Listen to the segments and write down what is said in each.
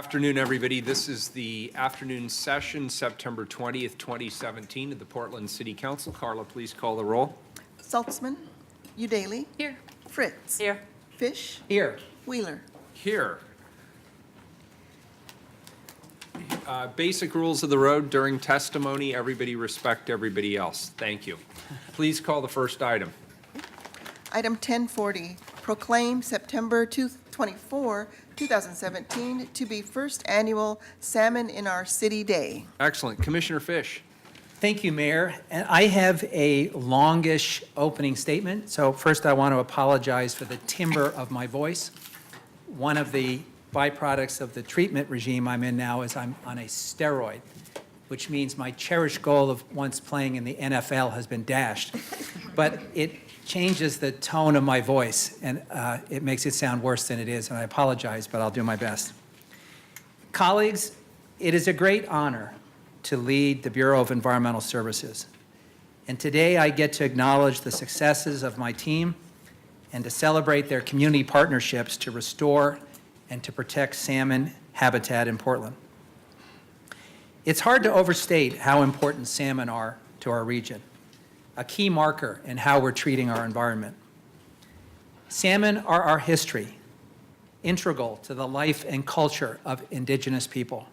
Afternoon, everybody. This is the afternoon session, September 20th, 2017, of the Portland City Council. Carla, please call the roll. Saltzman, Udaly, Here. Fritz, Here. Fish, Here. Wheeler. Here. Basic rules of the road during testimony. Everybody respect everybody else. Thank you. Please call the first item. Item 1040, proclaim September 24, 2017 to be first annual Salmon in Our City Day. Excellent. Commissioner Fish. Thank you, Mayor. And I have a longish opening statement. So first, I want to apologize for the timbre of my voice. One of the byproducts of the treatment regime I'm in now is I'm on a steroid, which means my cherished goal of once playing in the NFL has been dashed. But it changes the tone of my voice, and it makes it sound worse than it is, and I apologize, but I'll do my best. Colleagues, it is a great honor to lead the Bureau of Environmental Services. And today I get to acknowledge the successes of my team and to celebrate their community partnerships to restore and to protect salmon habitat in Portland. It's hard to overstate how important salmon are to our region, a key marker in how we're treating our environment. Salmon are our history, integral to the life and culture of Indigenous people.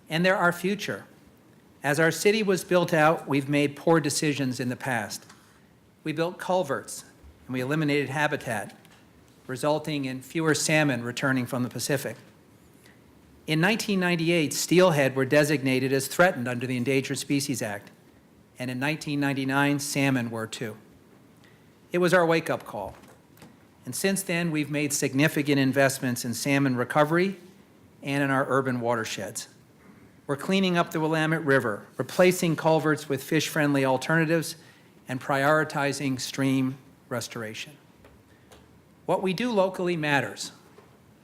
And they're our future. As our city was built out, we've made poor decisions in the past. We built culverts, and we eliminated habitat, resulting in fewer salmon returning from the Pacific. In 1998, steelhead were designated as threatened under the Endangered Species Act, and in 1999, salmon were too. It was our wake-up call. And since then, we've made significant investments in salmon recovery and in our urban watersheds. We're cleaning up the Willamette River, replacing culverts with fish-friendly alternatives, and prioritizing stream restoration. What we do locally matters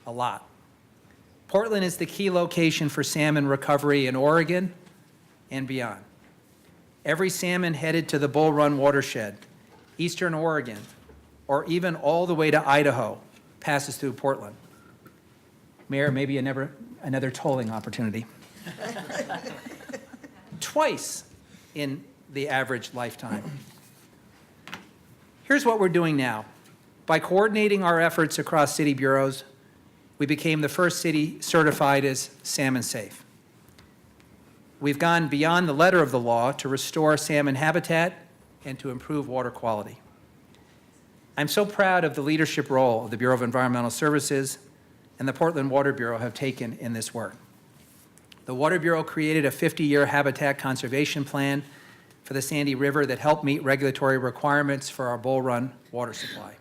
a lot. Portland is the key location for salmon recovery in Oregon and beyond. Every salmon headed to the Bull Run watershed, eastern Oregon, or even all the way to Idaho passes through Portland. Mayor, maybe another tolling opportunity. Twice in the average lifetime. Here's what we're doing now. By coordinating our efforts across city bureaus, we became the first city certified as salmon safe. We've gone beyond the letter of the law to restore salmon habitat and to improve water quality. I'm so proud of the leadership role of the Bureau of Environmental Services and the Portland Water Bureau have taken in this work. The Water Bureau created a 50-year habitat conservation plan for the Sandy River that helped meet regulatory requirements for our Bull Run water supply.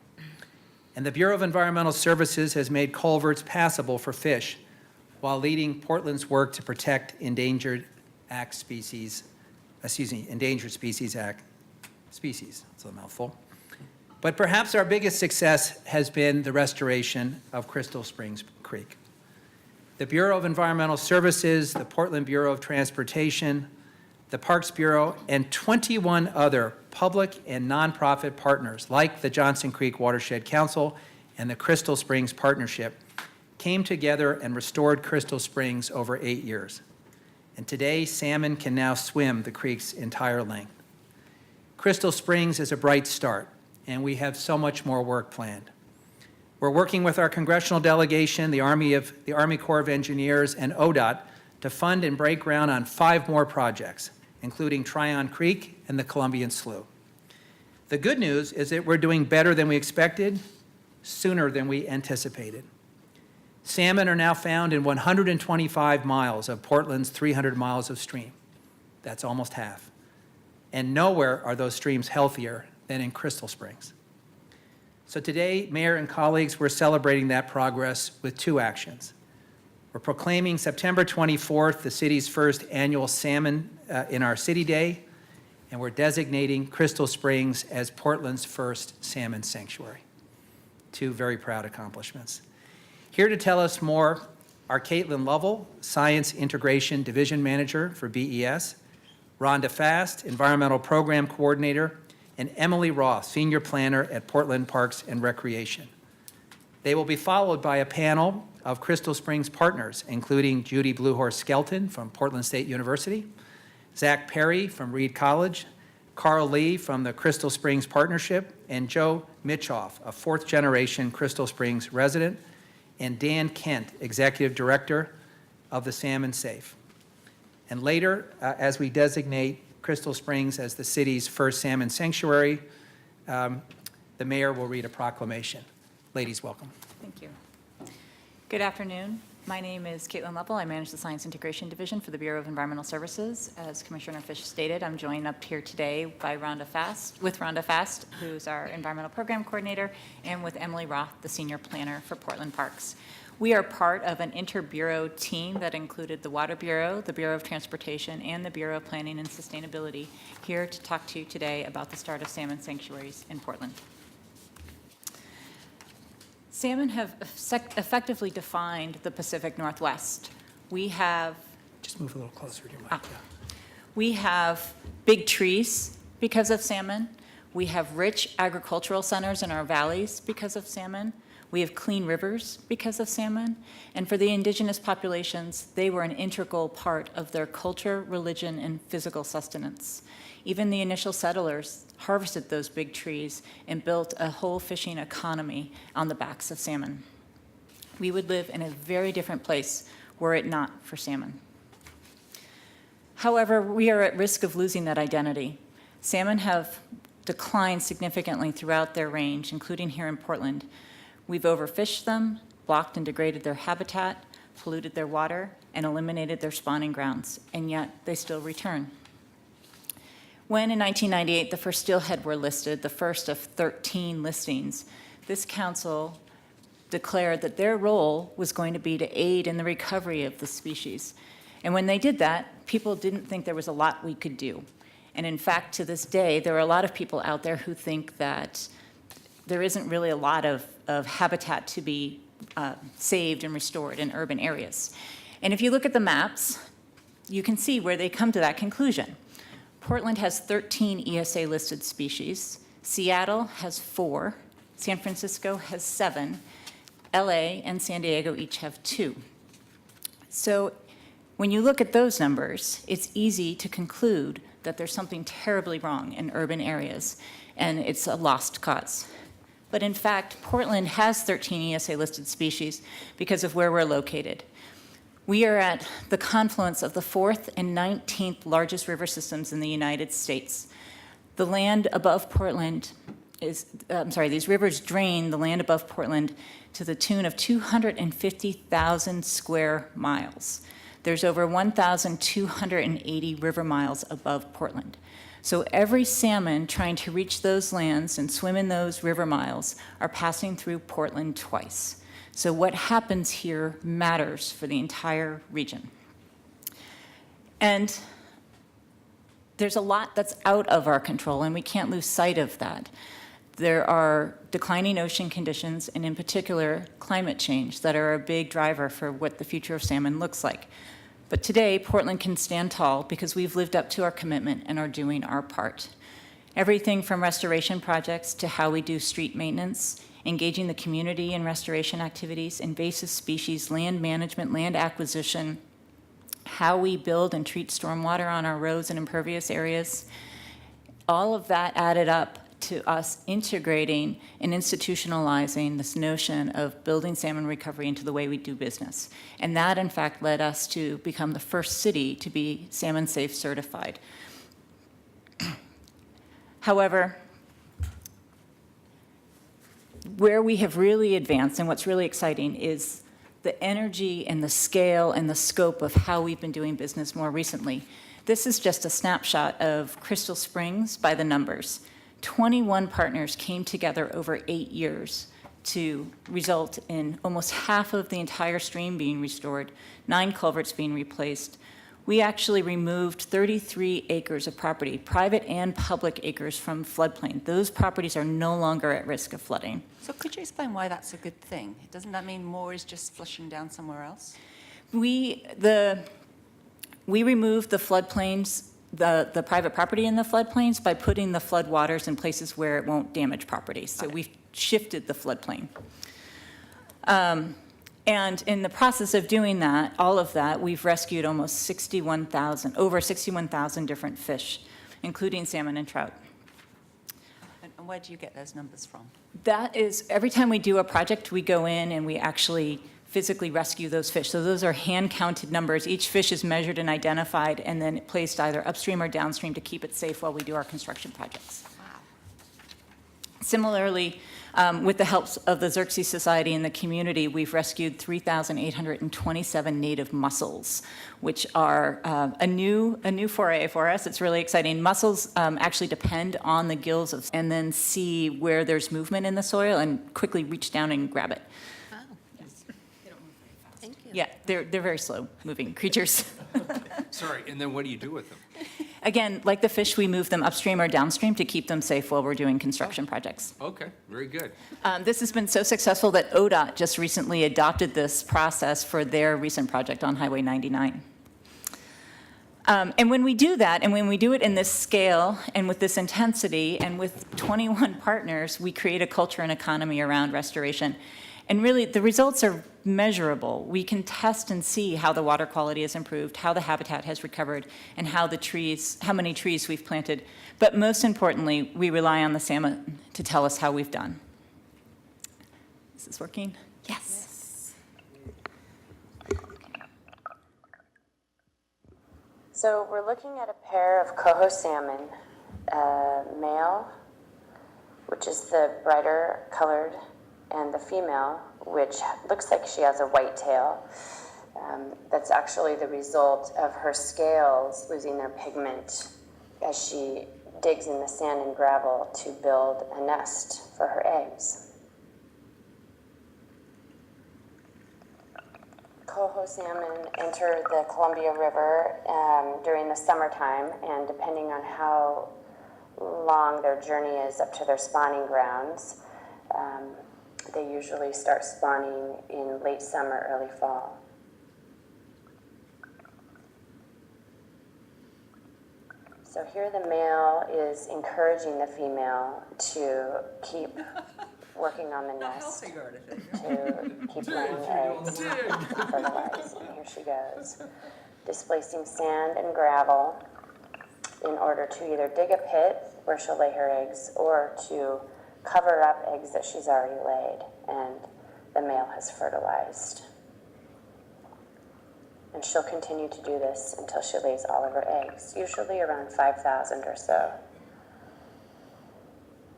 And the Bureau of Environmental Services has made culverts passable for fish while leading Portland's work to protect Endangered Species Act species. It's a mouthful. But perhaps our biggest success has been the restoration of Crystal Springs Creek. The Bureau of Environmental Services, the Portland Bureau of Transportation, the Parks Bureau, and 21 other public and nonprofit partners like the Johnson Creek Watershed Council and the Crystal Springs Partnership came together and restored Crystal Springs over 8 years. And today, salmon can now swim the creek's entire length. Crystal Springs is a bright start, and we have so much more work planned. We're working with our congressional delegation, the Army Corps of Engineers, and ODOT to fund and break ground on 5 more projects, including Tryon Creek and the Columbian Slough. The good news is that we're doing better than we expected, sooner than we anticipated. Salmon are now found in 125 miles of Portland's 300 miles of stream. That's almost half. And nowhere are those streams healthier than in Crystal Springs. So today, Mayor and colleagues, we're celebrating that progress with 2 actions. We're proclaiming September 24th, the city's first annual Salmon in Our City Day, and we're designating Crystal Springs as Portland's first salmon sanctuary. 2 very proud accomplishments. Here to tell us more are Caitlin Lovell, Science Integration Division Manager for BES, Rhonda Fast, Environmental Program Coordinator, and Emily Roth, Senior Planner at Portland Parks and Recreation. They will be followed by a panel of Crystal Springs partners, including Judy Bluehorse Skelton from Portland State University, Zach Perry from Reed College, Carl Lee from the Crystal Springs Partnership, and Joe Mitchoff, a fourth-generation Crystal Springs resident, and Dan Kent, Executive Director of the Salmon Safe. And later, as we designate Crystal Springs as the city's first salmon sanctuary, the mayor will read a proclamation. Ladies, welcome. Thank you. Good afternoon. My name is Caitlin Leppel. I manage the Science Integration Division for the Bureau of Environmental Services. As Commissioner Fish stated, I'm joined up here today by Rhonda Fast, who's our Environmental Program Coordinator, and with Emily Roth, the Senior Planner for Portland Parks. We are part of an inter-bureau team that included the Water Bureau, the Bureau of Transportation, and the Bureau of Planning and Sustainability, here to talk to you today about the start of salmon sanctuaries in Portland. Salmon have effectively defined the Pacific Northwest. We have Just move a little closer to your mic. Ah. We have big trees because of salmon. We have rich agricultural centers in our valleys because of salmon. We have clean rivers because of salmon. And for the indigenous populations, they were an integral part of their culture, religion, and physical sustenance. Even the initial settlers harvested those big trees and built a whole fishing economy on the backs of salmon. We would live in a very different place were it not for salmon. However, we are at risk of losing that identity. Salmon have declined significantly throughout their range, including here in Portland. We've overfished them, blocked and degraded their habitat, polluted their water, and eliminated their spawning grounds, and yet they still return. When in 1998 the first steelhead were listed, the first of 13 listings, this council declared that their role was going to be to aid in the recovery of the species. And when they did that, people didn't think there was a lot we could do. And in fact, to this day, there are a lot of people out there who think that there isn't really a lot of habitat to be saved and restored in urban areas. And if you look at the maps, you can see where they come to that conclusion. Portland has 13 ESA-listed species. Seattle has 4. San Francisco has 7. LA and San Diego each have 2. So when you look at those numbers, it's easy to conclude that there's something terribly wrong in urban areas, and it's a lost cause. But in fact, Portland has 13 ESA-listed species because of where we're located. We are at the confluence of the 4th and 19th largest river systems in the United States. The land above Portland these rivers drain the land above Portland to the tune of 250,000 square miles. There's over 1,280 river miles above Portland. So every salmon trying to reach those lands and swim in those river miles are passing through Portland twice. So what happens here matters for the entire region. And there's a lot that's out of our control, and we can't lose sight of that. There are declining ocean conditions, and in particular, climate change, that are a big driver for what the future of salmon looks like. But today, Portland can stand tall because we've lived up to our commitment and are doing our part. Everything from restoration projects to how we do street maintenance, engaging the community in restoration activities, invasive species, land management, land acquisition, how we build and treat stormwater on our roads and impervious areas. All of that added up to us integrating and institutionalizing this notion of building salmon recovery into the way we do business. And that, in fact, led us to become the first city to be Salmon Safe certified. However, where we have really advanced and what's really exciting is the energy and the scale and the scope of how we've been doing business more recently. This is just a snapshot of Crystal Springs by the numbers. 21 partners came together over 8 years to result in almost half of the entire stream being restored, 9 culverts being replaced. We actually removed 33 acres of property, private and public acres, from floodplain. Those properties are no longer at risk of flooding. So could you explain why that's a good thing? Doesn't that mean more is just flushing down somewhere else? We removed the floodplains, the private property in the floodplains, by putting the flood waters in places where it won't damage properties. So we've shifted the floodplain. And in the process of doing that, all of that, we've rescued over 61,000 different fish, including salmon and trout. And where do you get those numbers from? That is, every time we do a project, we go in and we actually physically rescue those fish. So those are hand-counted numbers. Each fish is measured and identified and then placed either upstream or downstream to keep it safe while we do our construction projects. Wow. Similarly, with the help of the Xerxes Society and the community, we've rescued 3,827 native mussels, which are a new foray for us. It's really exciting. Mussels actually depend on the gills and then see where there's movement in the soil and quickly reach down and grab it. Thank you. Yeah, they're very slow-moving creatures. Sorry, and then what do you do with them? Again, like the fish, we move them upstream or downstream to keep them safe while we're doing construction projects. Okay, very good. This has been so successful that ODOT just recently adopted this process for their recent project on Highway 99. And when we do that, and when we do it in this scale and with this intensity and with 21 partners, we create a culture and economy around restoration. And really, the results are measurable. We can test and see how the water quality has improved, how the habitat has recovered, and how many trees we've planted. But most importantly, we rely on the salmon to tell us how we've done. Is this working? Yes. So we're looking at a pair of coho salmon, male, which is the brighter colored, and the female, which looks like she has a white tail. That's actually the result of her scales losing their pigment as she digs in the sand and gravel to build a nest for her eggs. Coho salmon enter the Columbia River during the summertime, and depending on how long their journey is up to their spawning grounds, they usually start spawning in late summer, early fall. So here the male is encouraging the female to keep working on the nest, to keep laying eggs, fertilize, and here she goes, displacing sand and gravel in order to either dig a pit where she'll lay her eggs or to cover up eggs that she's already laid and the male has fertilized. And she'll continue to do this until she lays all of her eggs, usually around 5,000 or so.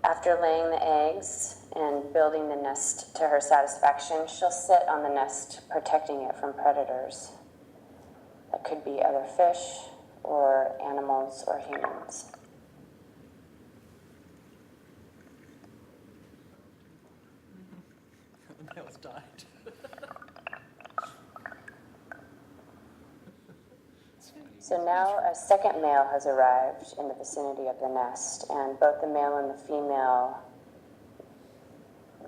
After laying the eggs and building the nest to her satisfaction, she'll sit on the nest, protecting it from predators. That could be other fish or animals or humans. So now a second male has arrived in the vicinity of the nest, and both the male and the female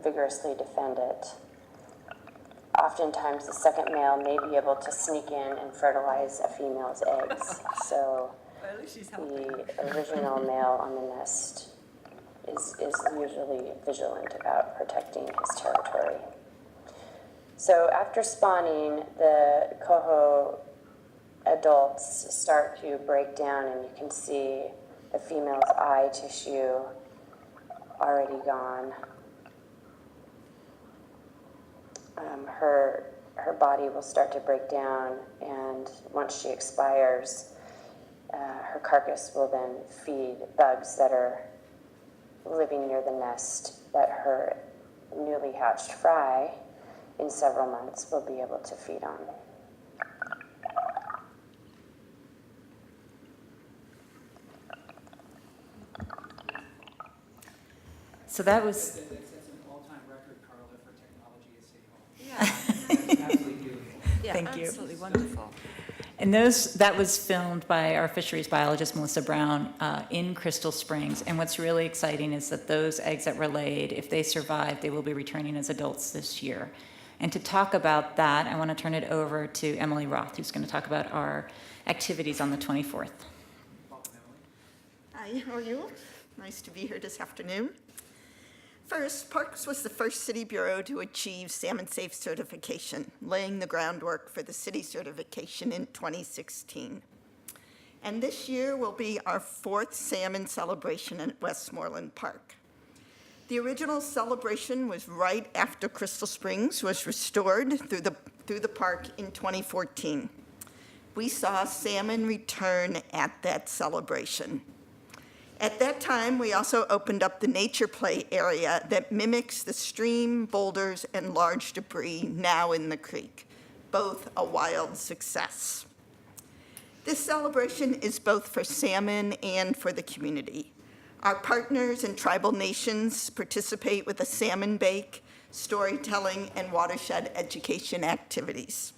vigorously defend it. Oftentimes the second male may be able to sneak in and fertilize a female's eggs. So the original male on the nest is usually vigilant about protecting his territory. So after spawning, the coho adults start to break down, and you can see the female's eye tissue already gone. Her body will start to break down, and once she expires, her carcass will then feed bugs that are living near the nest that her newly hatched fry in several months will be able to feed on. So that was, That's an all-time record, Carla, for technology at City Hall. Absolutely beautiful. Yeah, Thank you. absolutely wonderful. and that was filmed by our fisheries biologist, Melissa Brown, in Crystal Springs. And what's really exciting is that those eggs that were laid, if they survive, they will be returning as adults this year. And to talk about that, I want to turn it over to Emily Roth, who's going to talk about our activities on the 24th. Hi, how are you? Nice to be here this afternoon. First, Parks was the first city bureau to achieve Salmon Safe certification, laying the groundwork for the city certification in 2016. And this year will be our 4th salmon celebration at Westmoreland Park. The original celebration was right after Crystal Springs was restored through the park in 2014. We saw salmon return at that celebration. At that time, we also opened up the nature play area that mimics the stream, boulders, and large debris now in the creek, both a wild success. This celebration is both for salmon and for the community. Our partners and tribal nations participate with a salmon bake, storytelling, and watershed education activities.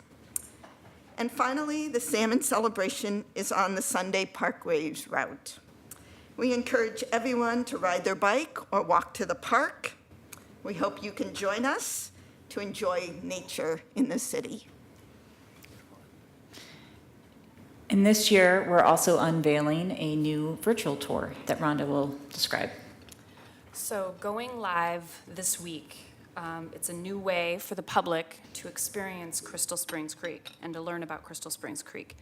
And finally, the salmon celebration is on the Sunday Parkways route. We encourage everyone to ride their bike or walk to the park. We hope you can join us to enjoy nature in the city. And this year, we're also unveiling a new virtual tour that Rhonda will describe. So going live this week, it's a new way for the public to experience Crystal Springs Creek and to learn about Crystal Springs Creek.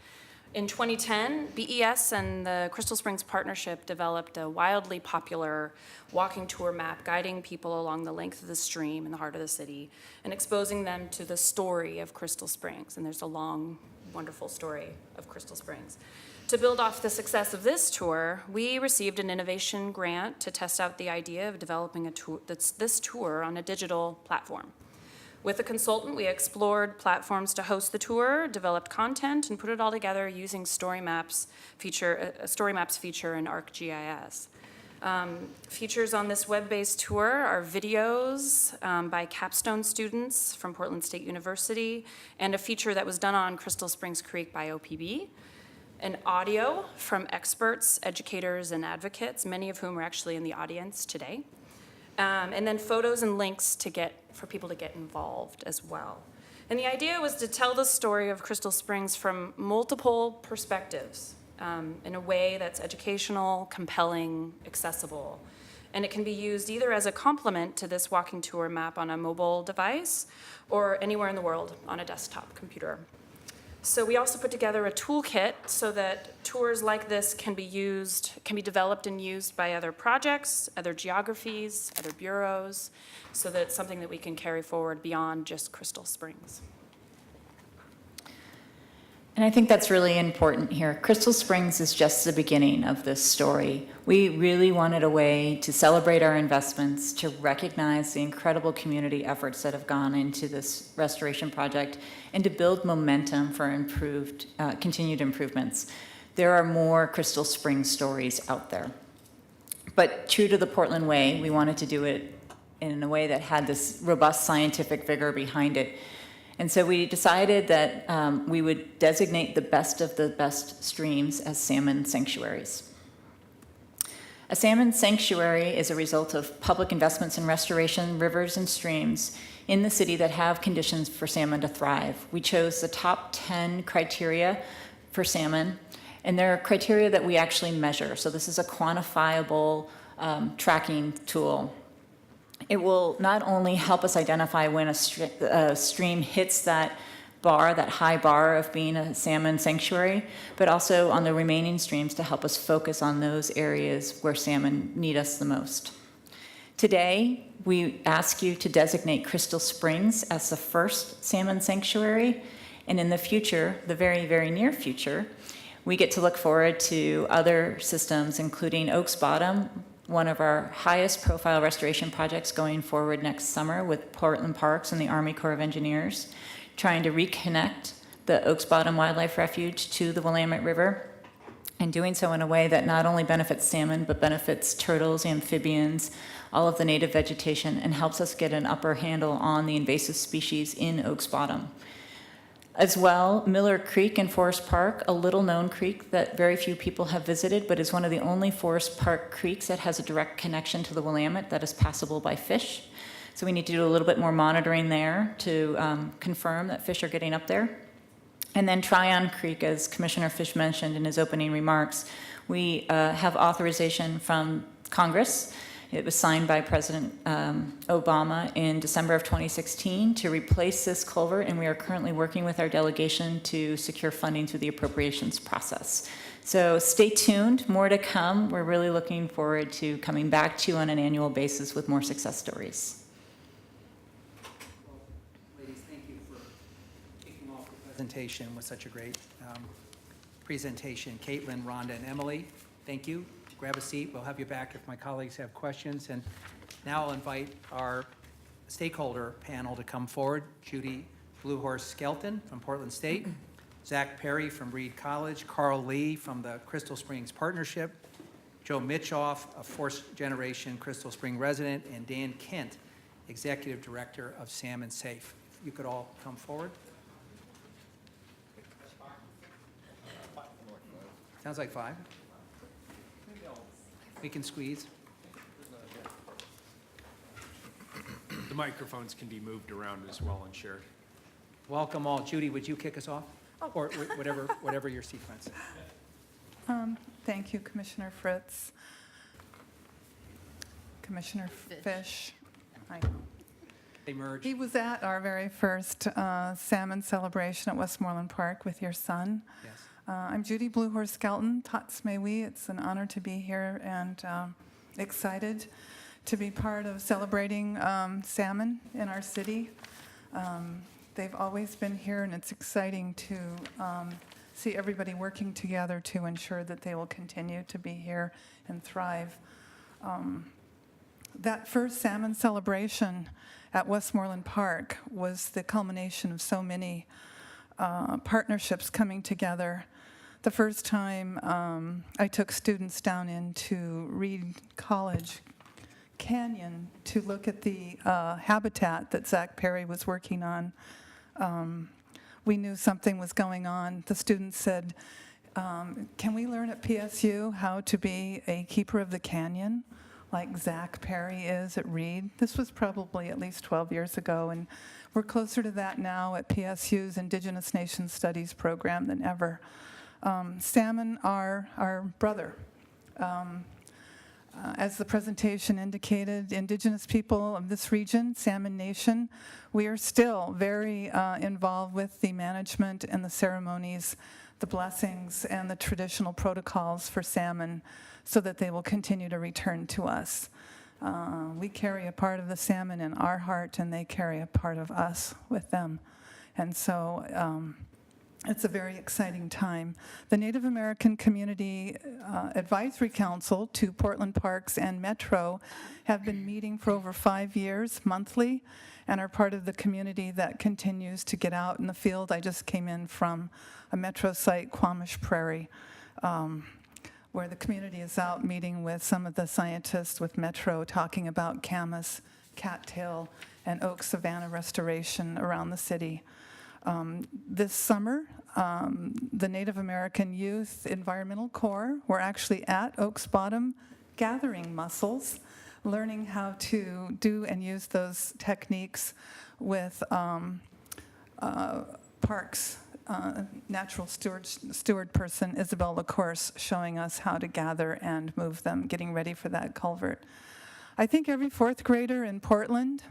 In 2010, BES and the Crystal Springs Partnership developed a wildly popular walking tour map guiding people along the length of the stream in the heart of the city and exposing them to the story of Crystal Springs. And there's a long, wonderful story of Crystal Springs. To build off the success of this tour, we received an innovation grant to test out the idea of developing this tour on a digital platform. With a consultant, we explored platforms to host the tour, developed content, and put it all together using a Story Maps feature in ArcGIS. Features on this web-based tour are videos by capstone students from Portland State University, and a feature that was done on Crystal Springs Creek by OPB, and audio from experts, educators, and advocates, many of whom are actually in the audience today. And then photos and links for people to get involved as well. And the idea was to tell the story of Crystal Springs from multiple perspectives in a way that's educational, compelling, accessible. And it can be used either as a complement to this walking tour map on a mobile device or anywhere in the world on a desktop computer. So we also put together a toolkit so that tours like this can be developed and used by other projects, other geographies, other bureaus, so that it's something that we can carry forward beyond just Crystal Springs. And I think that's really important here. Crystal Springs is just the beginning of this story. We really wanted a way to celebrate our investments, to recognize the incredible community efforts that have gone into this restoration project, and to build momentum for continued improvements. There are more Crystal Springs stories out there. But true to the Portland way, we wanted to do it in a way that had this robust scientific vigor behind it. And so we decided that we would designate the best of the best streams as salmon sanctuaries. A salmon sanctuary is a result of public investments in restoration, rivers, and streams in the city that have conditions for salmon to thrive. We chose the top 10 criteria for salmon, and they're criteria that we actually measure. So this is a quantifiable tracking tool. It will not only help us identify when a stream hits that bar, that high bar of being a salmon sanctuary, but also on the remaining streams to help us focus on those areas where salmon need us the most. Today, we ask you to designate Crystal Springs as the first salmon sanctuary, and in the future, the very, very near future, we get to look forward to other systems, including Oaks Bottom, one of our highest profile restoration projects going forward next summer with Portland Parks and the Army Corps of Engineers, trying to reconnect the Oaks Bottom Wildlife Refuge to the Willamette River, and doing so in a way that not only benefits salmon, but benefits turtles, amphibians, all of the native vegetation, and helps us get an upper handle on the invasive species in Oaks Bottom. As well, Miller Creek in Forest Park, a little-known creek that very few people have visited, but is one of the only Forest Park creeks that has a direct connection to the Willamette that is passable by fish. So we need to do a little bit more monitoring there to confirm that fish are getting up there. And then Tryon Creek, as Commissioner Fish mentioned in his opening remarks, we have authorization from Congress It was signed by President Obama in December of 2016 to replace this culvert, and we are currently working with our delegation to secure funding through the appropriations process. So stay tuned, more to come. We're really looking forward to coming back to you on an annual basis with more success stories. Ladies, thank you for kicking off the presentation with such a great presentation. Caitlin, Rhonda, and Emily, thank you. Grab a seat. We'll have you back if my colleagues have questions. And now I'll invite our stakeholder panel to come forward. Judy Bluehorse Skelton from Portland State, Zach Perry from Reed College, Carl Lee from the Crystal Springs Partnership, Joe Mitchoff, a fourth-generation Crystal Spring resident, and Dan Kent, Executive Director of Salmon Safe. If you could all come forward. Sounds like 5. We can squeeze. The microphones can be moved around as well and shared. Welcome all. Judy, would you kick us off? Or whatever your sequence. Thank you, Commissioner Fritz. Commissioner Fish. They merge. He was at our very first salmon celebration at Westmoreland Park with your son. Yes. I'm Judy Bluehorse Skelton, Tots May We. It's an honor to be here and excited to be part of celebrating salmon in our city. They've always been here, and it's exciting to see everybody working together to ensure that they will continue to be here and thrive. That first salmon celebration at Westmoreland Park was the culmination of so many partnerships coming together. The first time I took students down into Reed College Canyon to look at the habitat that Zach Perry was working on. We knew something was going on. The students said, can we learn at PSU how to be a keeper of the canyon like Zach Perry is at Reed? This was probably at least 12 years ago, and we're closer to that now at PSU's Indigenous Nations Studies program than ever. Salmon are our brother. As the presentation indicated, Indigenous people of this region, Salmon Nation, we are still very involved with the management and the ceremonies, the blessings, and the traditional protocols for salmon so that they will continue to return to us. We carry a part of the salmon in our heart, and they carry a part of us with them. And so it's a very exciting time. The Native American Community Advisory Council to Portland Parks and Metro have been meeting for over 5 years monthly and are part of the community that continues to get out in the field. I just came in from a Metro site, Quamash Prairie, where the community is out meeting with some of the scientists with Metro talking about camas, cattail, and oak savanna restoration around the city. This summer, the Native American Youth Environmental Corps were actually at Oaks Bottom gathering mussels, learning how to do and use those techniques with parks. Natural steward person, Isabel LaCourse, showing us how to gather and move them, getting ready for that culvert. I think every fourth grader in Portland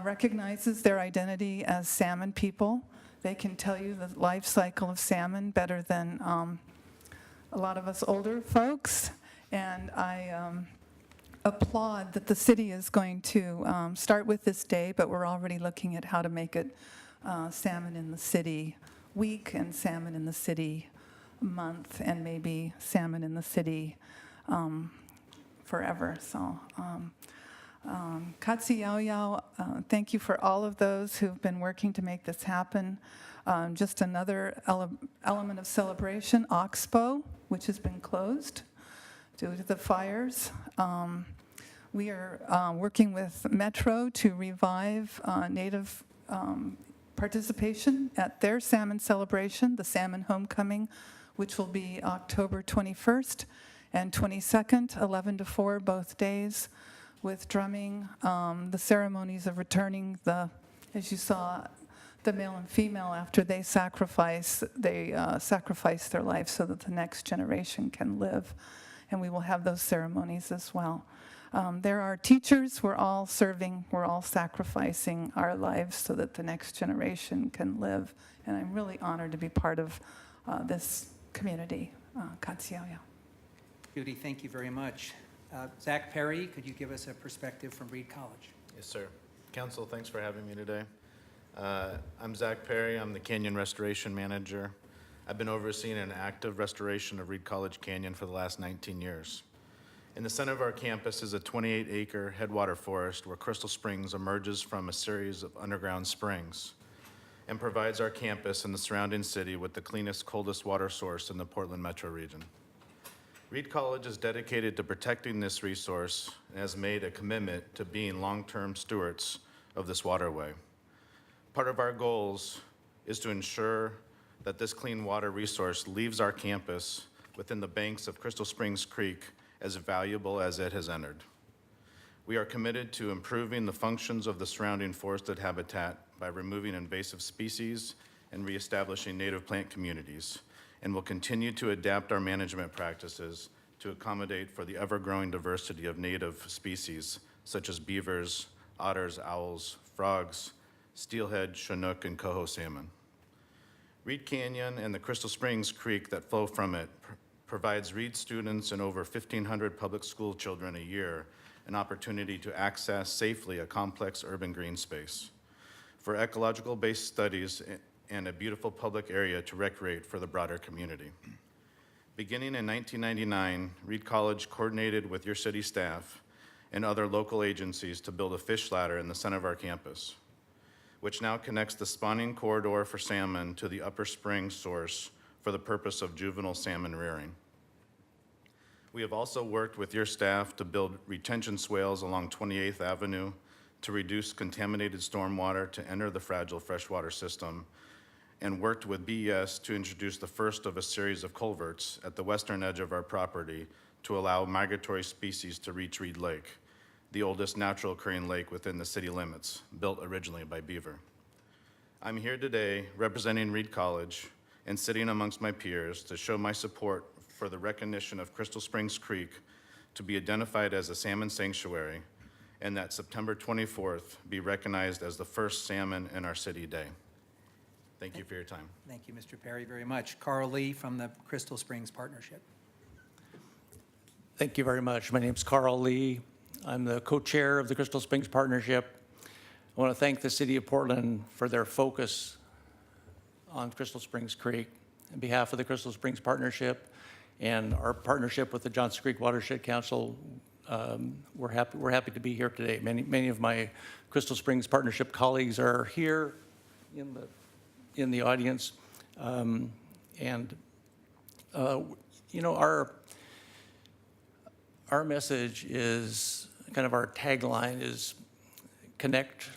recognizes their identity as salmon people. They can tell you the life cycle of salmon better than a lot of us older folks. And I applaud that the city is going to start with this day, but we're already looking at how to make it Salmon in the City Week and Salmon in the City Month, and maybe Salmon in the City forever. So. Katsi Yao Yao, thank you for all of those who've been working to make this happen. Just another element of celebration, Oxbow, which has been closed due to the fires. We are working with Metro to revive Native participation at their salmon celebration, the Salmon Homecoming, which will be October 21st and 22nd, 11 to 4, both days, with drumming, the ceremonies of returning as you saw, the male and female after they sacrifice their life so that the next generation can live. And we will have those ceremonies as well. There are teachers, we're all serving, we're all sacrificing our lives so that the next generation can live. And I'm really honored to be part of this community. Katsiaya. Judy, thank you very much. Zach Perry, could you give us a perspective from Reed College? Yes, sir. Council, thanks for having me today. I'm Zach Perry. I'm the Canyon Restoration Manager. I've been overseeing an active restoration of Reed College Canyon for the last 19 years. In the center of our campus is a 28-acre headwater forest where Crystal Springs emerges from a series of underground springs and provides our campus and the surrounding city with the cleanest, coldest water source in the Portland metro region. Reed College is dedicated to protecting this resource and has made a commitment to being long-term stewards of this waterway. Part of our goals is to ensure that this clean water resource leaves our campus within the banks of Crystal Springs Creek as valuable as it has entered. We are committed to improving the functions of the surrounding forested habitat by removing invasive species and reestablishing native plant communities, and will continue to adapt our management practices to accommodate for the ever-growing diversity of native species such as beavers, otters, owls, frogs, steelhead, chinook, and coho salmon. Reed Canyon and the Crystal Springs Creek that flow from it provides Reed students and over 1,500 public school children a year an opportunity to access safely a complex urban green space for ecological-based studies and a beautiful public area to recreate for the broader community. Beginning in 1999, Reed College coordinated with your city staff and other local agencies to build a fish ladder in the center of our campus, which now connects the spawning corridor for salmon to the upper spring source for the purpose of juvenile salmon rearing. We have also worked with your staff to build retention swales along 28th Avenue to reduce contaminated stormwater to enter the fragile freshwater system, and worked with BES to introduce the first of a series of culverts at the western edge of our property to allow migratory species to reach Reed Lake, the oldest natural occurring lake within the city limits, built originally by beaver. I'm here today representing Reed College and sitting amongst my peers to show my support for the recognition of Crystal Springs Creek to be identified as a salmon sanctuary, and that September 24th be recognized as the first Salmon in Our City Day. Thank you for your time. Thank you, Mr. Perry, very much. Carl Lee from the Crystal Springs Partnership. Thank you very much. My name's Carl Lee. I'm the co-chair of the Crystal Springs Partnership. I want to thank the City of Portland for their focus on Crystal Springs Creek. On behalf of the Crystal Springs Partnership and our partnership with the Johnson Creek Watershed Council, we're happy to be here today. Many of my Crystal Springs Partnership colleagues are here in the audience, you know, our message is kind of our tagline is connect,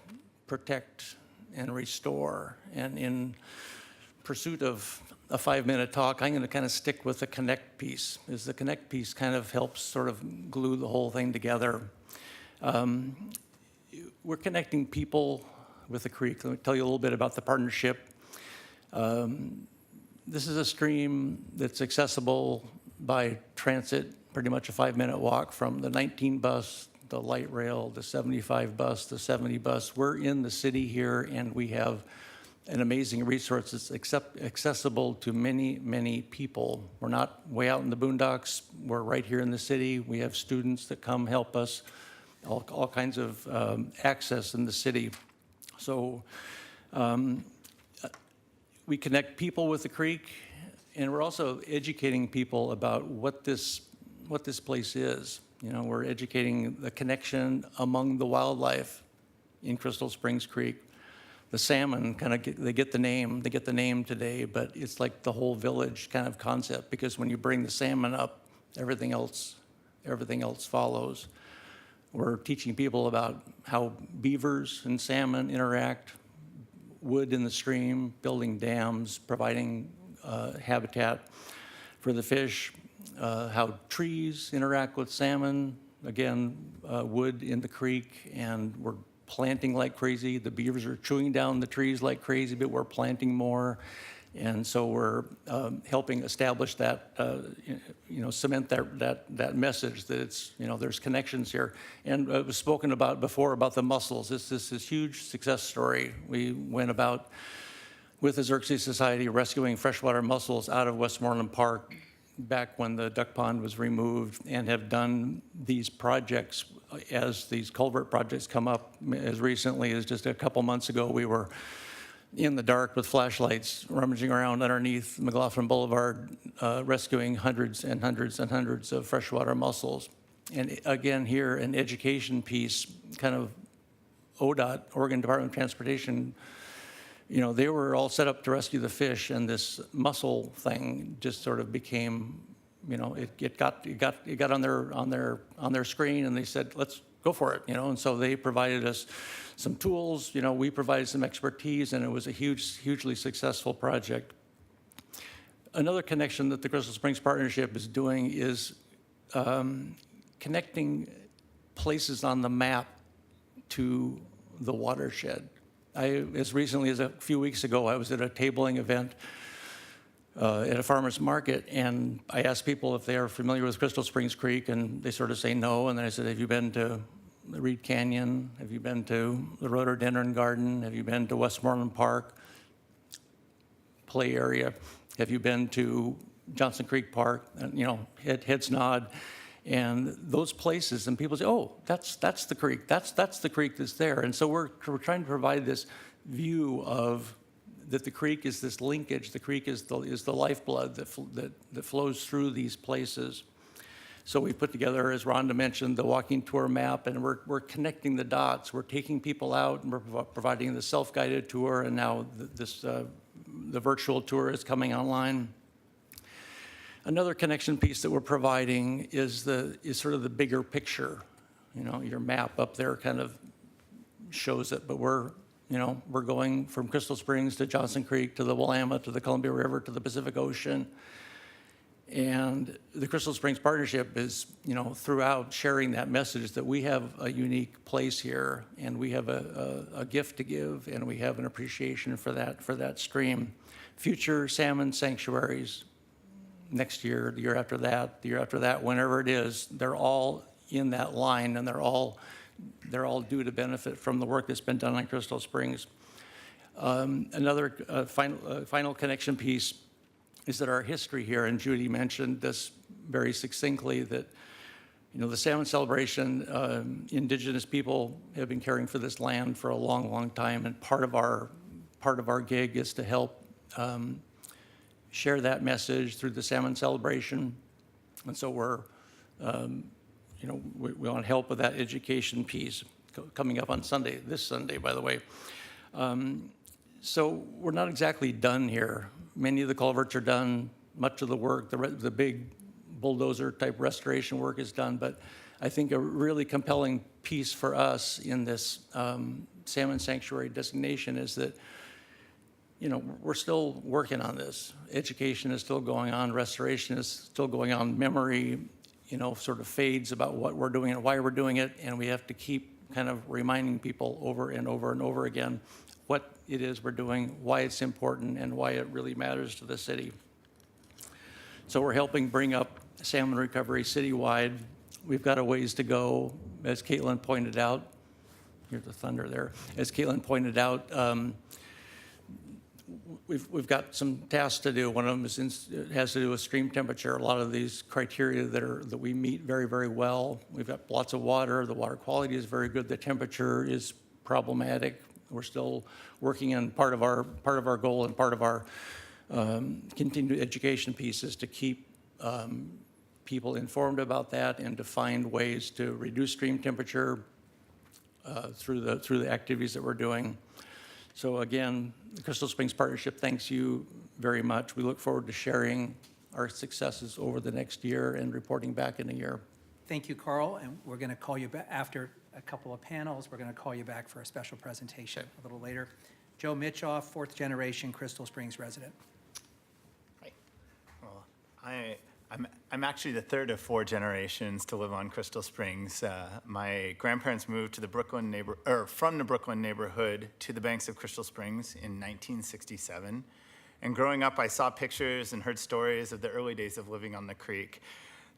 protect, and restore. And in pursuit of a 5-minute talk, I'm going to kind of stick with the connect piece, because the connect piece kind of helps sort of glue the whole thing together. We're connecting people with the creek. Let me tell you a little bit about the partnership. This is a stream that's accessible by transit, pretty much a 5-minute walk from the 19 bus, the light rail, the 75 bus, the 70 bus. We're in the city here, and we have an amazing resource that's accessible to many, many people. We're not way out in the boondocks. We're right here in the city. We have students that come help us, all kinds of access in the city. So we connect people with the creek, and we're also educating people about what this place is. You know, we're educating the connection among the wildlife in Crystal Springs Creek. The salmon they get the name today, but it's like the whole village kind of concept, because when you bring the salmon up, everything else follows. We're teaching people about how beavers and salmon interact, wood in the stream, building dams, providing habitat for the fish, how trees interact with salmon, again, wood in the creek, and we're planting like crazy. The beavers are chewing down the trees like crazy, but we're planting more. And so we're helping establish that, cement that message that it's, there's connections here. And it was spoken about before about the mussels. This is huge success story. We went about with the Xerxes Society rescuing freshwater mussels out of Westmoreland Park back when the duck pond was removed, and have done these projects as these culvert projects come up. As recently as just a couple months ago, we were in the dark with flashlights rummaging around underneath McLaughlin Boulevard, rescuing hundreds and hundreds and hundreds of freshwater mussels. And again, here, an education piece, kind of ODOT, Oregon Department of Transportation, they were all set up to rescue the fish, and this mussel thing just sort of became, it got on their screen, and they said, let's go for it, and so they provided us some tools, we provided some expertise, and it was a hugely successful project. Another connection that the Crystal Springs Partnership is doing is connecting places on the map to the watershed. As recently as a few weeks ago, I was at a tabling event at a farmer's market, and I asked people if they are familiar with Crystal Springs Creek, and they sort of say no. And then I said, have you been to the Reed Canyon? Have you been to the Rhododendron Garden? Have you been to Westmoreland Park play area? Have you been to Johnson Creek Park? And, heads nod. And those places, and people say, oh, that's the creek. That's the creek that's there. And so we're trying to provide this view of that the creek is this linkage. The creek is the lifeblood that flows through these places. So we put together, as Rhonda mentioned, the walking tour map, and we're connecting the dots. We're taking people out, and we're providing the self-guided tour, and now the virtual tour is coming online. Another connection piece that we're providing is sort of the bigger picture. Your map up there kind of shows it, but we're going from Crystal Springs to Johnson Creek to the Willamette to the Columbia River to the Pacific Ocean. And the Crystal Springs Partnership is, throughout sharing that message that we have a unique place here, and we have a gift to give, and we have an appreciation for that stream. Future salmon sanctuaries, next year, the year after that, whenever it is, they're all in that line, and they're all due to benefit from the work that's been done on Crystal Springs. Another final connection piece is that our history here, and Judy mentioned this very succinctly, that the salmon celebration, indigenous people have been caring for this land for a long, long time, and part of our gig is to help share that message through the salmon celebration. And so we want help with that education piece coming up on Sunday, this Sunday, by the way. So we're not exactly done here. Many of the culverts are done, much of the work, the big bulldozer type restoration work is done, but I think a really compelling piece for us in this salmon sanctuary designation is that we're still working on this. Education is still going on, restoration is still going on, memory, sort of fades about what we're doing and why we're doing it, and we have to keep kind of reminding people over and over and over again what it is we're doing, why it's important, and why it really matters to the city. So we're helping bring up salmon recovery citywide. We've got a ways to go, as Caitlin pointed out. Here's the thunder there. As Caitlin pointed out, we've got some tasks to do. One of them has to do with stream temperature. A lot of these criteria that we meet very, very well. We've got lots of water. The water quality is very good. The temperature is problematic. We're still working on part of our goal, and part of our continued education piece is to keep people informed about that and to find ways to reduce stream temperature through the activities that we're doing. So again, the Crystal Springs Partnership thanks you very much. We look forward to sharing our successes over the next year and reporting back in a year. Thank you, Carl, and we're going to call you back after a couple of panels. We're going to call you back for a special presentation a little later. Joe Mitchoff, fourth generation Crystal Springs resident. Hi. Well, I'm actually the third of four generations to live on Crystal Springs. My grandparents moved to the from the Brooklyn neighborhood to the banks of Crystal Springs in 1967. And growing up, I saw pictures and heard stories of the early days of living on the creek.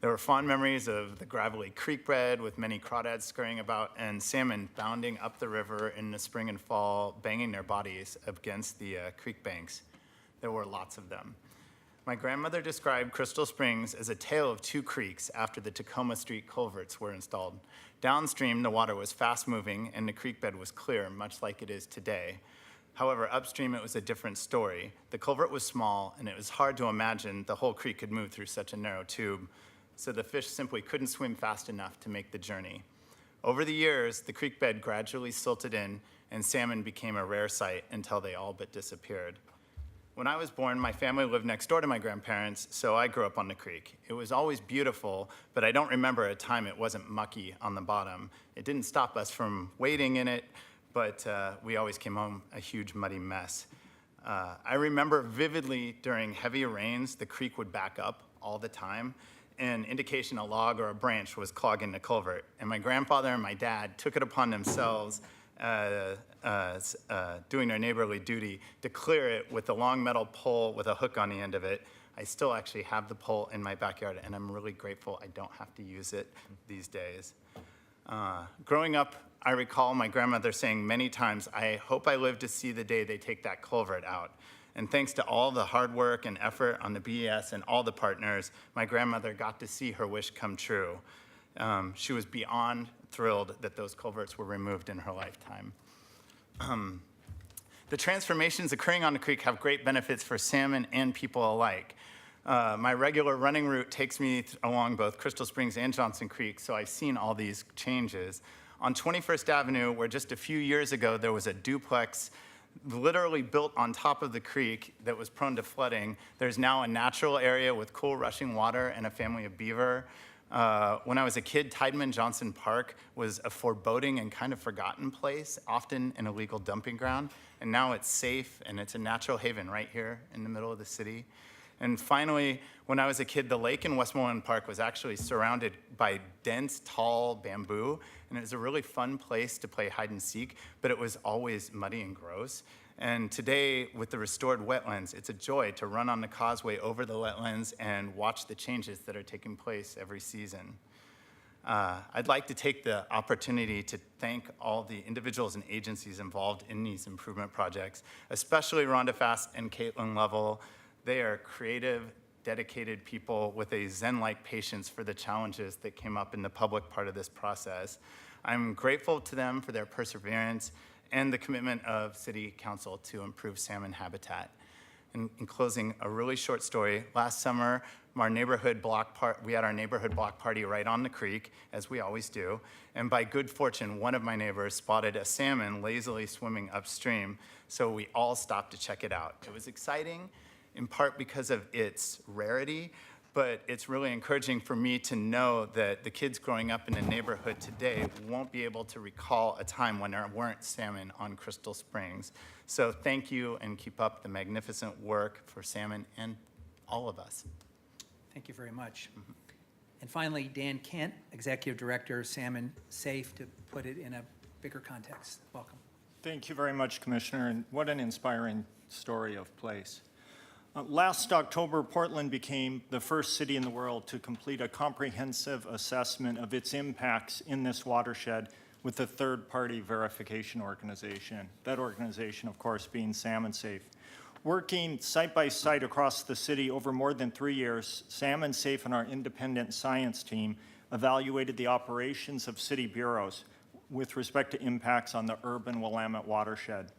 There were fond memories of the gravelly creek bed with many crawdads scurrying about and salmon bounding up the river in the spring and fall, banging their bodies against the creek banks. There were lots of them. My grandmother described Crystal Springs as a tale of two creeks after the Tacoma Street culverts were installed. Downstream, the water was fast-moving and the creek bed was clear, much like it is today. However, upstream, it was a different story. The culvert was small, and it was hard to imagine the whole creek could move through such a narrow tube, so the fish simply couldn't swim fast enough to make the journey. Over the years, the creek bed gradually silted in, and salmon became a rare sight until they all but disappeared. When I was born, my family lived next door to my grandparents, so I grew up on the creek. It was always beautiful, but I don't remember a time it wasn't mucky on the bottom. It didn't stop us from wading in it, but we always came home a huge muddy mess. I remember vividly during heavy rains, the creek would back up all the time, an indication a log or a branch was clogging the culvert. And my grandfather and my dad took it upon themselves, doing their neighborly duty, to clear it with a long metal pole with a hook on the end of it. I still actually have the pole in my backyard, and I'm really grateful I don't have to use it these days. Growing up, I recall my grandmother saying many times, "I hope I live to see the day they take that culvert out." And thanks to all the hard work and effort on the BES and all the partners, my grandmother got to see her wish come true. She was beyond thrilled that those culverts were removed in her lifetime. The transformations occurring on the creek have great benefits for salmon and people alike. My regular running route takes me along both Crystal Springs and Johnson Creek, so I've seen all these changes. On 21st Avenue, where just a few years ago there was a duplex literally built on top of the creek that was prone to flooding, there's now a natural area with cool rushing water and a family of beaver. When I was a kid, Tideman Johnson Park was a foreboding and kind of forgotten place, often an illegal dumping ground, and now it's safe and it's a natural haven right here in the middle of the city. And finally, when I was a kid, the lake in Westmoreland Park was actually surrounded by dense, tall bamboo, and it was a really fun place to play hide and seek, but it was always muddy and gross. And today, with the restored wetlands, it's a joy to run on the causeway over the wetlands and watch the changes that are taking place every season. I'd like to take the opportunity to thank all the individuals and agencies involved in these improvement projects, especially Rhonda Fast and Caitlin Lovell. They are creative, dedicated people with a Zen-like patience for the challenges that came up in the public part of this process. I'm grateful to them for their perseverance and the commitment of City Council to improve salmon habitat. In closing, a really short story. Last summer, we had our neighborhood block party right on the creek, as we always do, and by good fortune, one of my neighbors spotted a salmon lazily swimming upstream, so we all stopped to check it out. It was exciting, in part because of its rarity, but it's really encouraging for me to know that the kids growing up in the neighborhood today won't be able to recall a time when there weren't salmon on Crystal Springs. So thank you, and keep up the magnificent work for salmon and all of us. Thank you very much. And finally, Dan Kent, Executive Director, Salmon Safe, to put it in a bigger context. Welcome. Thank you very much, Commissioner, and what an inspiring story of place. Last October, Portland became the first city in the world to complete a comprehensive assessment of its impacts in this watershed with a third-party verification organization. That organization, of course, being Salmon Safe. Working site by site across the city over more than 3 years, Salmon Safe and our independent science team evaluated the operations of city bureaus with respect to impacts on the urban Willamette watershed.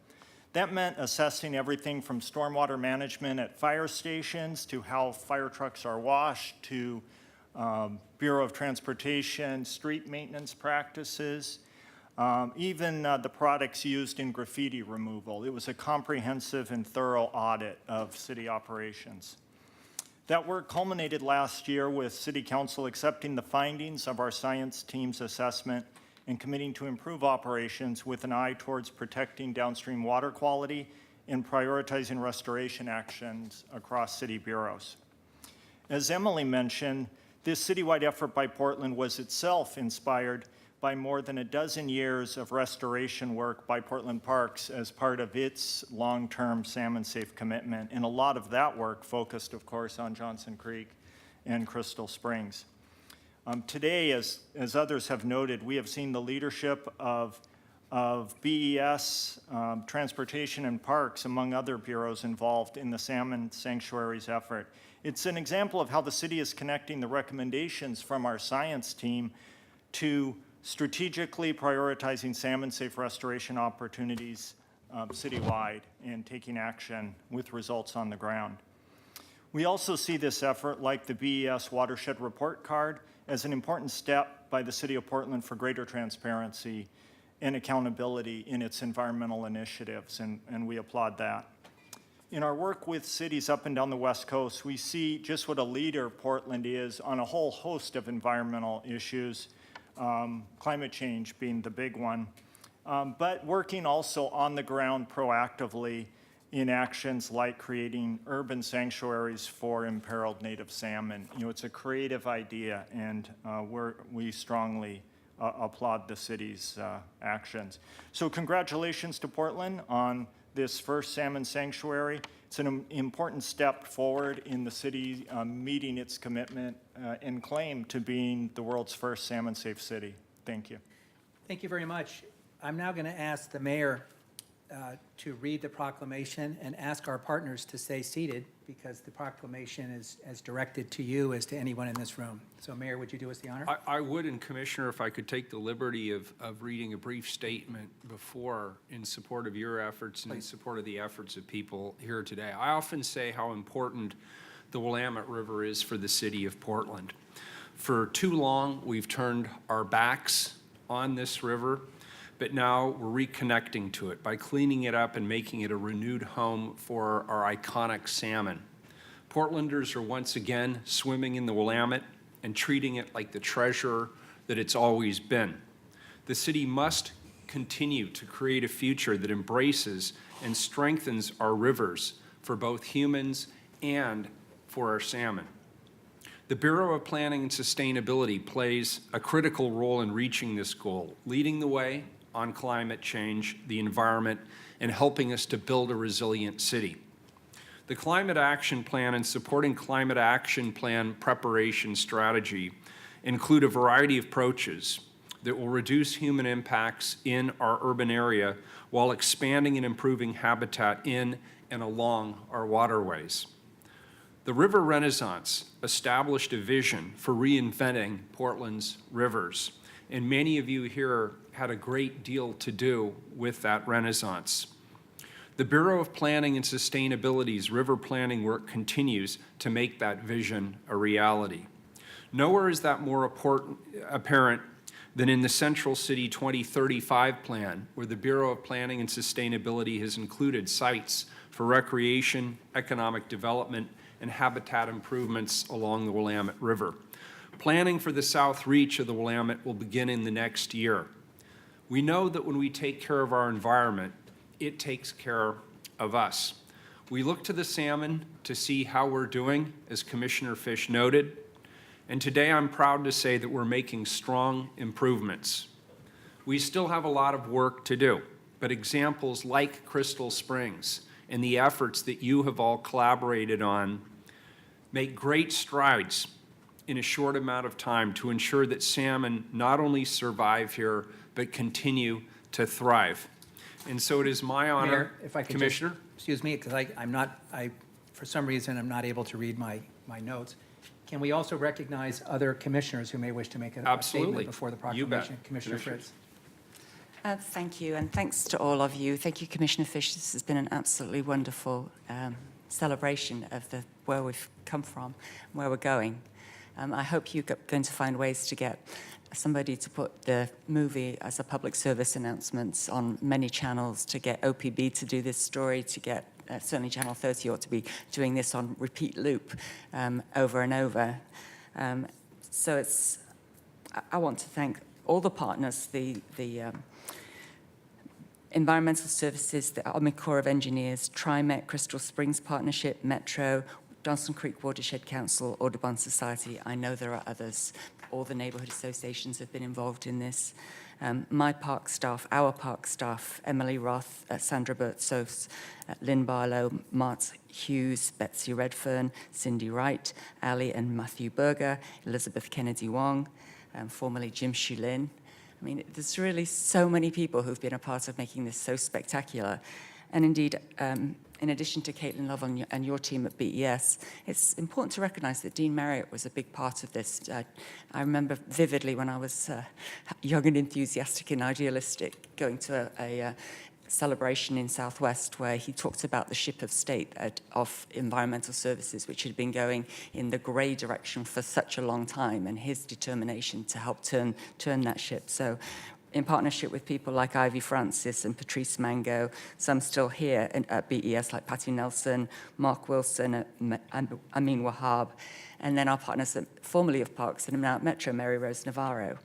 That meant assessing everything from stormwater management at fire stations to how fire trucks are washed to Bureau of Transportation, street maintenance practices, even the products used in graffiti removal. It was a comprehensive and thorough audit of city operations. That work culminated last year with City Council accepting the findings of our science team's assessment and committing to improve operations with an eye towards protecting downstream water quality and prioritizing restoration actions across city bureaus. As Emily mentioned, this citywide effort by Portland was itself inspired by more than a dozen years of restoration work by Portland Parks as part of its long-term salmon safe commitment. And a lot of that work focused, of course, on Johnson Creek and Crystal Springs. Today, as others have noted, we have seen the leadership of BES, Transportation and Parks, among other bureaus involved in the salmon sanctuaries effort. It's an example of how the city is connecting the recommendations from our science team to strategically prioritizing salmon safe restoration opportunities citywide and taking action with results on the ground. We also see this effort, like the BES Watershed Report Card, as an important step by the City of Portland for greater transparency and accountability in its environmental initiatives, and we applaud that. In our work with cities up and down the West Coast, we see just what a leader Portland is on a whole host of environmental issues, climate change being the big one, but working also on the ground proactively in actions like creating urban sanctuaries for imperiled native salmon. You know, it's a creative idea, and we strongly applaud the city's actions. So congratulations to Portland on this first salmon sanctuary. It's an important step forward in the city meeting its commitment and claim to being the world's first salmon safe city. Thank you. Thank you very much. I'm now going to ask the mayor to read the proclamation and ask our partners to stay seated because the proclamation is as directed to you as to anyone in this room. So Mayor, would you do us the honor? I would, and Commissioner, if I could take the liberty of reading a brief statement before in support of your efforts and in support of the efforts of people here today. I often say how important the Willamette River is for the city of Portland. For too long, we've turned our backs on this river, but now we're reconnecting to it by cleaning it up and making it a renewed home for our iconic salmon. Portlanders are once again swimming in the Willamette and treating it like the treasure that it's always been. The city must continue to create a future that embraces and strengthens our rivers for both humans and for our salmon. The Bureau of Planning and Sustainability plays a critical role in reaching this goal, leading the way on climate change, the environment, and helping us to build a resilient city. The Climate Action Plan and supporting Climate Action Plan preparation strategy include a variety of approaches that will reduce human impacts in our urban area while expanding and improving habitat in and along our waterways. The River Renaissance established a vision for reinventing Portland's rivers, and many of you here had a great deal to do with that renaissance. The Bureau of Planning and Sustainability's river planning work continues to make that vision a reality. Nowhere is that more apparent than in the Central City 2035 plan, where the Bureau of Planning and Sustainability has included sites for recreation, economic development, and habitat improvements along the Willamette River. Planning for the south reach of the Willamette will begin in the next year. We know that when we take care of our environment, it takes care of us. We look to the salmon to see how we're doing, as Commissioner Fish noted, and today I'm proud to say that we're making strong improvements. We still have a lot of work to do, but examples like Crystal Springs and the efforts that you have all collaborated on make great strides in a short amount of time to ensure that salmon not only survive here, but continue to thrive. And so it is my honor, Mayor, if I could Commissioner. excuse me, because for some reason, I'm not able to read my notes. Can we also recognize other commissioners who may wish to make a Absolutely. statement before the You bet. proclamation? Commissioner Fritz. Thank you, and thanks to all of you. Thank you, Commissioner Fish. This has been an absolutely wonderful celebration of where we've come from, where we're going. I hope you're going to find ways to get somebody to put the movie as a public service announcements on many channels, to get OPB to do this story, to get certainly Channel 30 ought to be doing this on repeat loop over and over. So I want to thank all the partners, the Environmental Services, the Army Corps of Engineers, TriMet, Crystal Springs Partnership, Metro, Johnson Creek Watershed Council, Audubon Society. I know there are others. All the neighborhood associations have been involved in this. My park staff, our park staff, Emily Roth, Sandra Burtsos, Lynn Barlow, Mart Hughes, Betsy Redfern, Cindy Wright, Ali and Matthew Berger, Elizabeth Kennedy Wong, formerly Jim Shulin. I mean, there's really so many people who've been a part of making this so spectacular. And indeed, in addition to Caitlin Love and your team at BES, it's important to recognize that Dean Marriott was a big part of this. I remember vividly when I was young and enthusiastic and idealistic, going to a celebration in Southwest where he talked about the ship of state of environmental services, which had been going in the grey direction for such a long time, and his determination to help turn that ship. So in partnership with people like Ivy Francis and Patrice Mango, some still here at BES like Patty Nelson, Mark Wilson, Amin Wahab, and then our partners formerly of Parks and now at Metro, Mary Rose Navarro.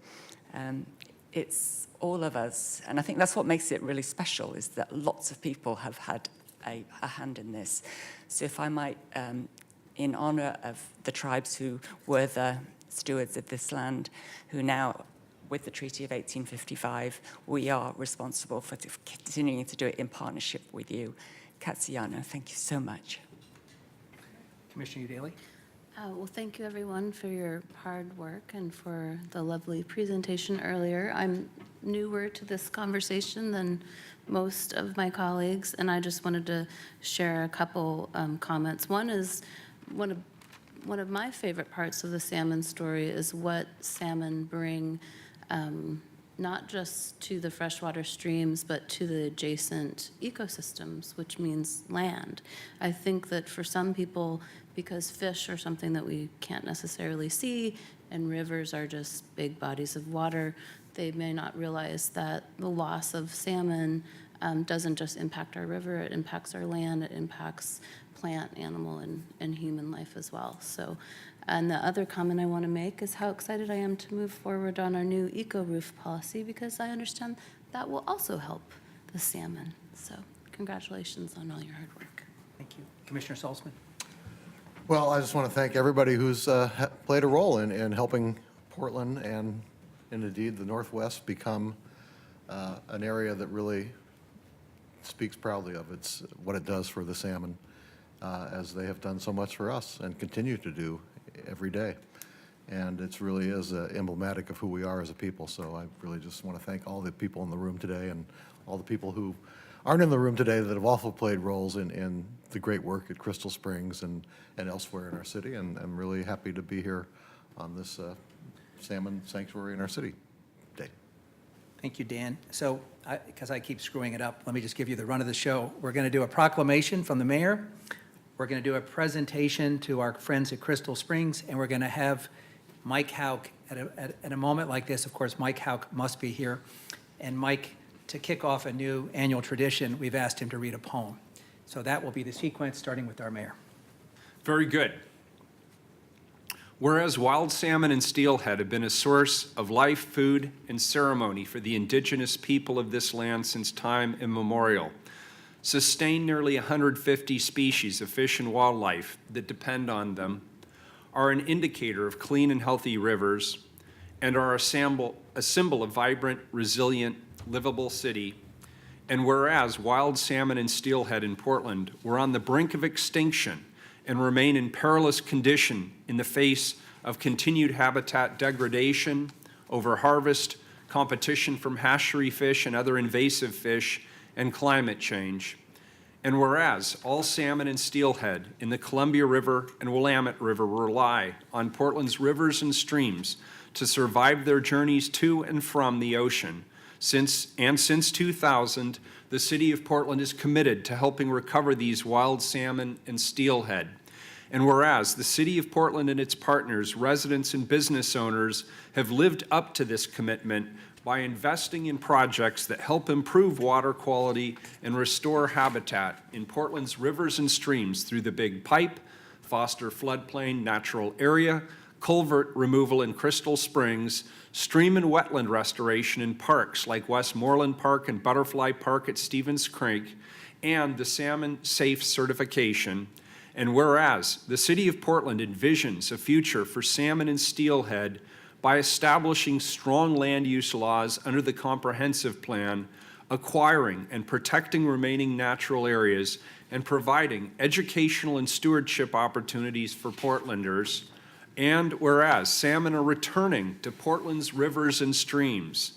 It's all of us, and I think that's what makes it really special, is that lots of people have had a hand in this. So if I might, in honor of the tribes who were the stewards of this land, who now, with the Treaty of 1855, we are responsible for continuing to do it in partnership with you. Katsiano, thank you so much. Commissioner Daly? Well, thank you, everyone, for your hard work and for the lovely presentation earlier. I'm newer to this conversation than most of my colleagues, and I just wanted to share a couple comments. One is one of my favorite parts of the salmon story is what salmon bring not just to the freshwater streams, but to the adjacent ecosystems, which means land. I think that for some people, because fish are something that we can't necessarily see, and rivers are just big bodies of water, they may not realize that the loss of salmon doesn't just impact our river, it impacts our land, it impacts plant, animal, and human life as well. So, and the other comment I want to make is how excited I am to move forward on our new eco-roof policy, because I understand that will also help the salmon. So congratulations on all your hard work. Thank you. Commissioner Salzman? Well, I just want to thank everybody who's played a role in helping Portland and indeed the Northwest become an area that really speaks proudly of what it does for the salmon, as they have done so much for us and continue to do every day. And it really is emblematic of who we are as a people. So I really just want to thank all the people in the room today and all the people who aren't in the room today that have also played roles in the great work at Crystal Springs and elsewhere in our city. And I'm really happy to be here on this salmon sanctuary in our city day. Thank you, Dan. So, because I keep screwing it up, let me just give you the run of the show. We're going to do a proclamation from the mayor. We're going to do a presentation to our friends at Crystal Springs, and we're going to have Mike Hauk at a moment like this. Of course, Mike Hauk must be here. And Mike, to kick off a new annual tradition, we've asked him to read a poem. So that will be the sequence, starting with our mayor. Very good. Whereas wild salmon and steelhead have been a source of life, food, and ceremony for the indigenous people of this land since time immemorial, sustain nearly 150 species of fish and wildlife that depend on them, are an indicator of clean and healthy rivers, and are a symbol of vibrant, resilient, livable city. And whereas wild salmon and steelhead in Portland were on the brink of extinction and remain in perilous condition in the face of continued habitat degradation, overharvest, competition from hatchery fish and other invasive fish, and climate change. And whereas all salmon and steelhead in the Columbia River and Willamette River rely on Portland's rivers and streams to survive their journeys to and from the ocean, since 2000, the city of Portland is committed to helping recover these wild salmon and steelhead. And whereas the city of Portland and its partners, residents and business owners, have lived up to this commitment by investing in projects that help improve water quality and restore habitat in Portland's rivers and streams through the Big Pipe, foster floodplain natural area, culvert removal in Crystal Springs, stream and wetland restoration in parks like Westmoreland Park and Butterfly Park at Stevens Creek, and the Salmon Safe certification, And whereas the City of Portland envisions a future for salmon and steelhead by establishing strong land use laws under the comprehensive plan, acquiring and protecting remaining natural areas, and providing educational and stewardship opportunities for Portlanders. And whereas salmon are returning to Portland's rivers and streams.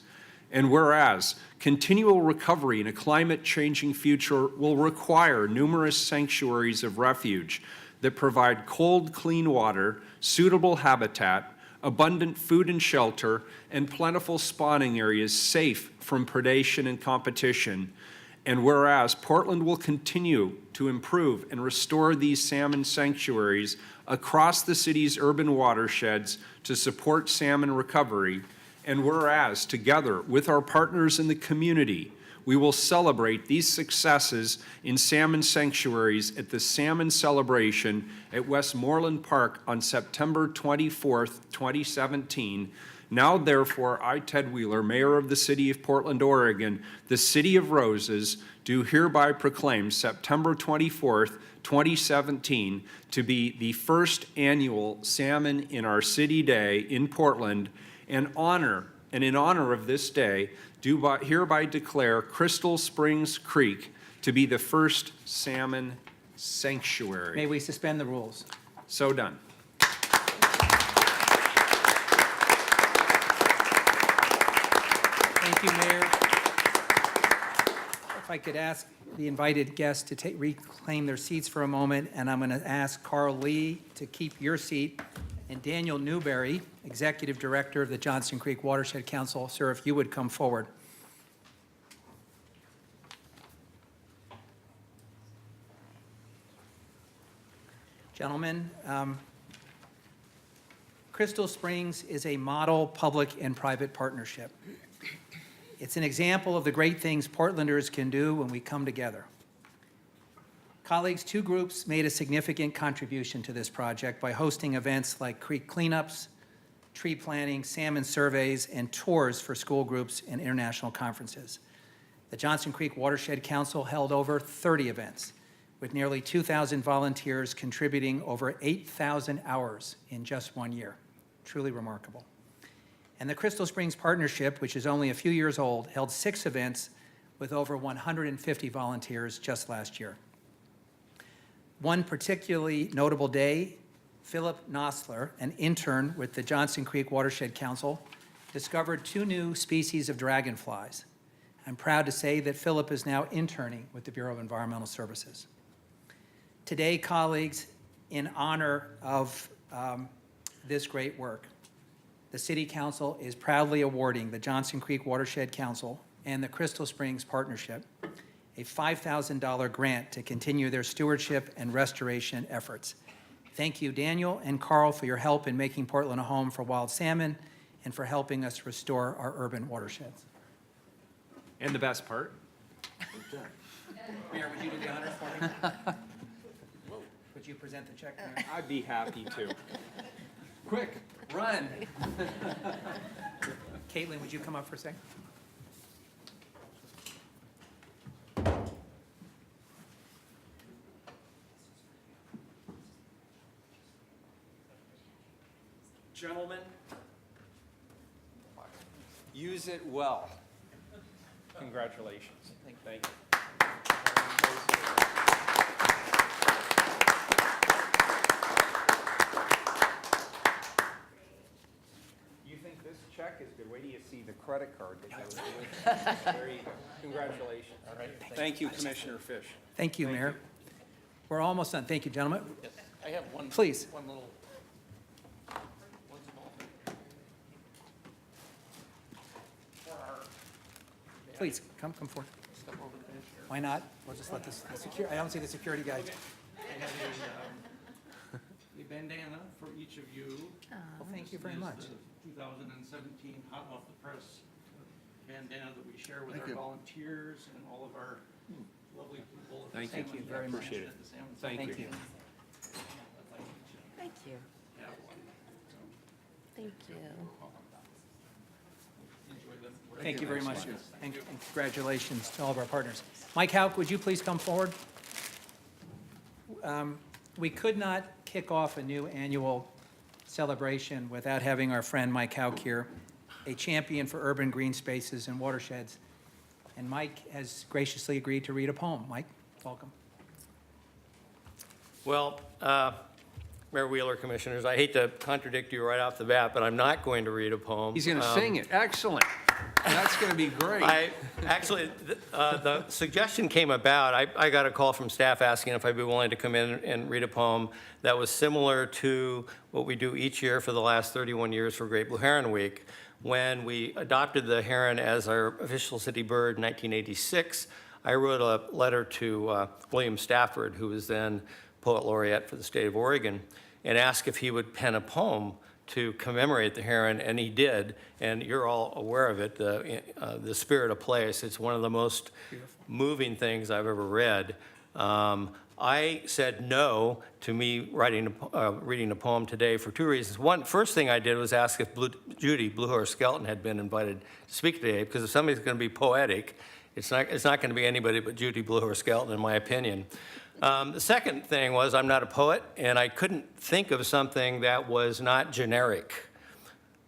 And whereas continual recovery in a climate-changing future will require numerous sanctuaries of refuge that provide cold, clean water, suitable habitat, abundant food and shelter, and plentiful spawning areas safe from predation and competition. And whereas Portland will continue to improve and restore these salmon sanctuaries across the city's urban watersheds to support salmon recovery. And whereas together with our partners in the community, we will celebrate these successes in salmon sanctuaries at the Salmon Celebration at Westmoreland Park on September 24th, 2017. Now, therefore, I, Ted Wheeler, Mayor of the City of Portland, Oregon, the City of Roses, do hereby proclaim September 24th, 2017 to be the first annual Salmon in Our City Day in Portland, and in honor of this day, do hereby declare Crystal Springs Creek to be the first salmon sanctuary. May we suspend the rules? So done. Thank you, Mayor. If I could ask the invited guests to reclaim their seats for a moment, and I'm going to ask Carl Lee to keep your seat, and Daniel Newberry, Executive Director of the Johnson Creek Watershed Council. Sir, if you would come forward. Gentlemen, Crystal Springs is a model public and private partnership. It's an example of the great things Portlanders can do when we come together. Colleagues, two groups made a significant contribution to this project by hosting events like creek cleanups, tree planting, salmon surveys, and tours for school groups and international conferences. The Johnson Creek Watershed Council held over 30 events, with nearly 2,000 volunteers contributing over 8,000 hours in just 1 year. Truly remarkable. And the Crystal Springs Partnership, which is only a few years old, held 6 events with over 150 volunteers just last year. One particularly notable day, Philip Nosler, an intern with the Johnson Creek Watershed Council, discovered 2 new species of dragonflies. I'm proud to say that Philip is now interning with the Bureau of Environmental Services. Today, colleagues, in honor of this great work, the City Council is proudly awarding the Johnson Creek Watershed Council and the Crystal Springs Partnership a $5,000 grant to continue their stewardship and restoration efforts. Thank you, Daniel and Carl, for your help in making Portland a home for wild salmon and for helping us restore our urban watersheds. And the best part? Mayor, would you do the honors for me? Would you present the check, Mayor? I'd be happy to. Quick, run. Caitlin, would you come up for a second? Gentlemen, use it well. Congratulations. Thank you. You think this check is good? Wait till you see the credit card that goes with it. There you go. Congratulations. All right. Thank you, Commissioner Fish. Thank you, Mayor. We're almost done. Thank you, gentlemen. I have one. Please. One little. One small thing. For our. Please, come forward. Step over the bench here. Why not? We'll just let this, I don't see the security guy. I have a bandana for each of you. Well, thank you very This is much. the 2017 hot off the press bandana that we share with our volunteers and all of our lovely people. at the Thank you. Salmon Very much. Appreciate it. at the Salmon Thank Thank you. you. Thank you. Have one. Thank you. Enjoy them. Thank you very much. And congratulations to all of our partners. Mike Hauk, would you please come forward? we could not kick off a new annual celebration without having our friend Mike Hauk here, a champion for urban green spaces and watersheds. And Mike has graciously agreed to read a poem. Mike, welcome. Well, Mayor Wheeler, Commissioners, I hate to contradict you right off the bat, but I'm not going to read a poem. He's going to sing it. Excellent. That's going to be great. The suggestion came about, I got a call from staff asking if I'd be willing to come in and read a poem that was similar to what we do each year for the last 31 years for Great Blue Heron Week. When we adopted the heron as our official city bird in 1986, I wrote a letter to William Stafford, who was then Poet Laureate for the state of Oregon, and asked if he would pen a poem to commemorate the heron, and he did, and you're all aware of it, The Spirit of Place. It's one of the most moving things I've ever read. I said no to me reading a poem today for two reasons. One, first thing I did was ask if Judy Blue Horse Skelton had been invited to speak today, because if somebody's going to be poetic, it's not going to be anybody but Judy Blue Horse Skelton, in my opinion. The second thing was I'm not a poet, and I couldn't think of something that was not generic.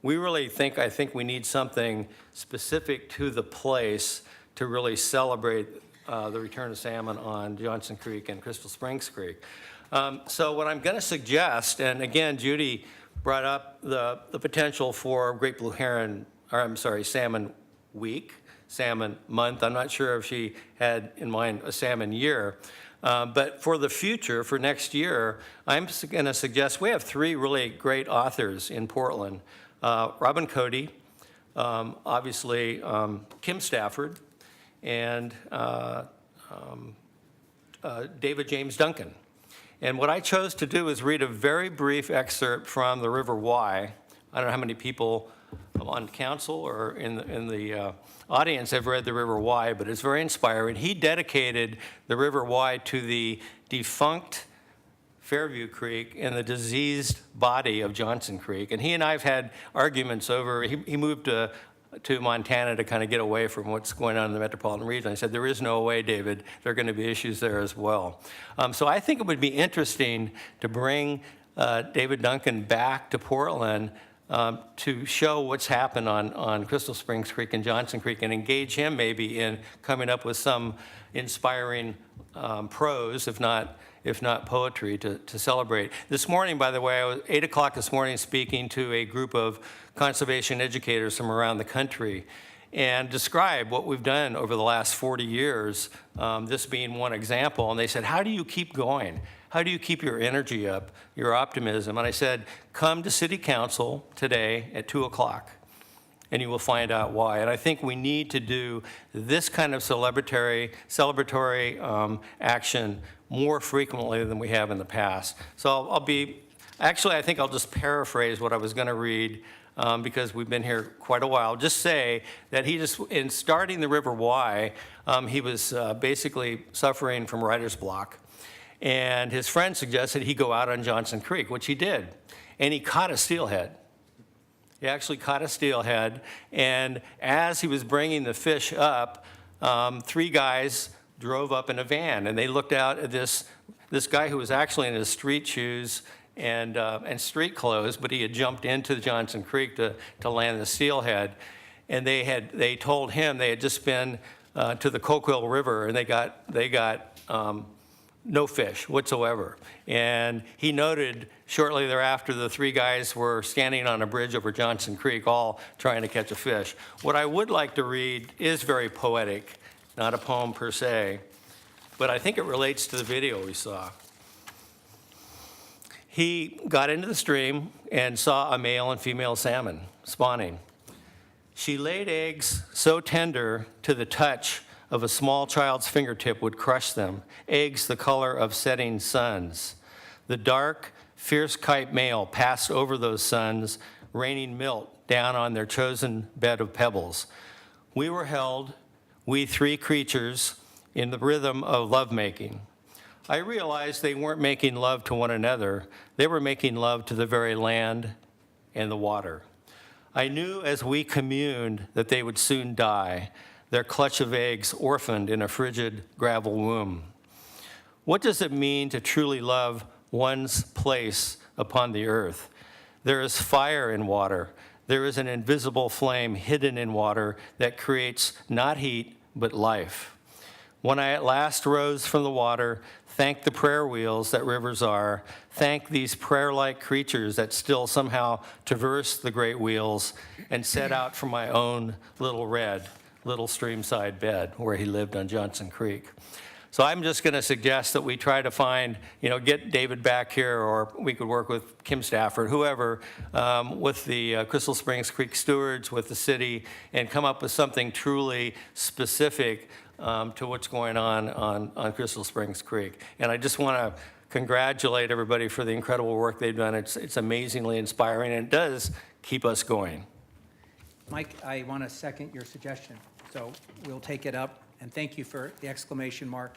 I think we need something specific to the place to really celebrate the return of salmon on Johnson Creek and Crystal Springs Creek. So what I'm going to suggest, and again, Judy brought up the potential for Great Blue Heron, Salmon Week, Salmon Month. I'm not sure if she had in mind a salmon year. But for the future, for next year, I'm going to suggest we have three really great authors in Portland. Robin Cody, obviously Kim Stafford, and David James Duncan. And what I chose to do is read a very brief excerpt from the River Wye. I don't know how many people on council or in the audience have read the River Wye, but it's very inspiring. He dedicated the River Wye to the defunct Fairview Creek and the diseased body of Johnson Creek. And he and I have had arguments over, he moved to Montana to kind of get away from what's going on in the metropolitan region. I said, there is no way, David, there are going to be issues there as well. So I think it would be interesting to bring David Duncan back to Portland to show what's happened on Crystal Springs Creek and Johnson Creek, and engage him maybe in coming up with some inspiring prose, if not poetry, to celebrate. This morning, by the way, I was 8 o'clock this morning speaking to a group of conservation educators from around the country, and describe what we've done over the last 40 years, this being one example. And they said, how do you keep going? How do you keep your energy up, your optimism? And I said, come to City Council today at 2 o'clock, and you will find out why. And I think we need to do this kind of celebratory action more frequently than we have in the past. So I think I'll just paraphrase what I was going to read, because we've been here quite a while. Just say that in starting the River Wye, he was basically suffering from writer's block. And his friend suggested he go out on Johnson Creek, which he did. And he caught a steelhead. He actually caught a steelhead. And as he was bringing the fish up, three guys drove up in a van. And they looked out at this guy who was actually in his street shoes and street clothes, but he had jumped into the Johnson Creek to land the steelhead. And they told him they had just been to the Coquille River, and they got no fish whatsoever. And he noted shortly thereafter the three guys were standing on a bridge over Johnson Creek, all trying to catch a fish. What I would like to read is very poetic, not a poem per se, but I think it relates to the video we saw. He got into the stream and saw a male and female salmon spawning. She laid eggs so tender to the touch of a small child's fingertip would crush them, eggs the color of setting suns. The dark, fierce kite male passed over those suns, raining milk down on their chosen bed of pebbles. We were held, we three creatures, in the rhythm of lovemaking. I realized they weren't making love to one another, they were making love to the very land and the water. I knew as we communed that they would soon die, their clutch of eggs orphaned in a frigid gravel womb. What does it mean to truly love one's place upon the earth. There is fire in water. There is an invisible flame hidden in water that creates not heat, but life. When I at last rose from the water, thank the prayer wheels that rivers are, thank these prayer-like creatures that still somehow traverse the great wheels, and set out for my own little streamside bed where he lived on Johnson Creek. So I'm just going to suggest that we try to find, get David back here, or we could work with Kim Stafford, whoever, with the Crystal Springs Creek stewards, with the city, and come up with something truly specific to what's going on Crystal Springs Creek. And I just want to congratulate everybody for the incredible work they've done. It's amazingly inspiring, and it does keep us going. Mike, I want to second your suggestion, so we'll take it up, and thank you for the exclamation mark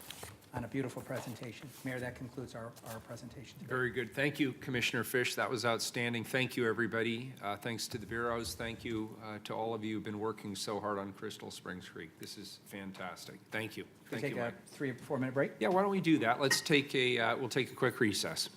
on a beautiful presentation. Mayor, that concludes our presentation today. Very good. Thank you, Commissioner Fish. That was outstanding. Thank you, everybody. Thanks to the bureaus. Thank you to all of you who've been working so hard on Crystal Springs Creek. This is fantastic. Thank you. Can we Thank you, take a Mike. 3 or 4 minute break? Yeah, why don't we do that? Let's take we'll take a quick recess.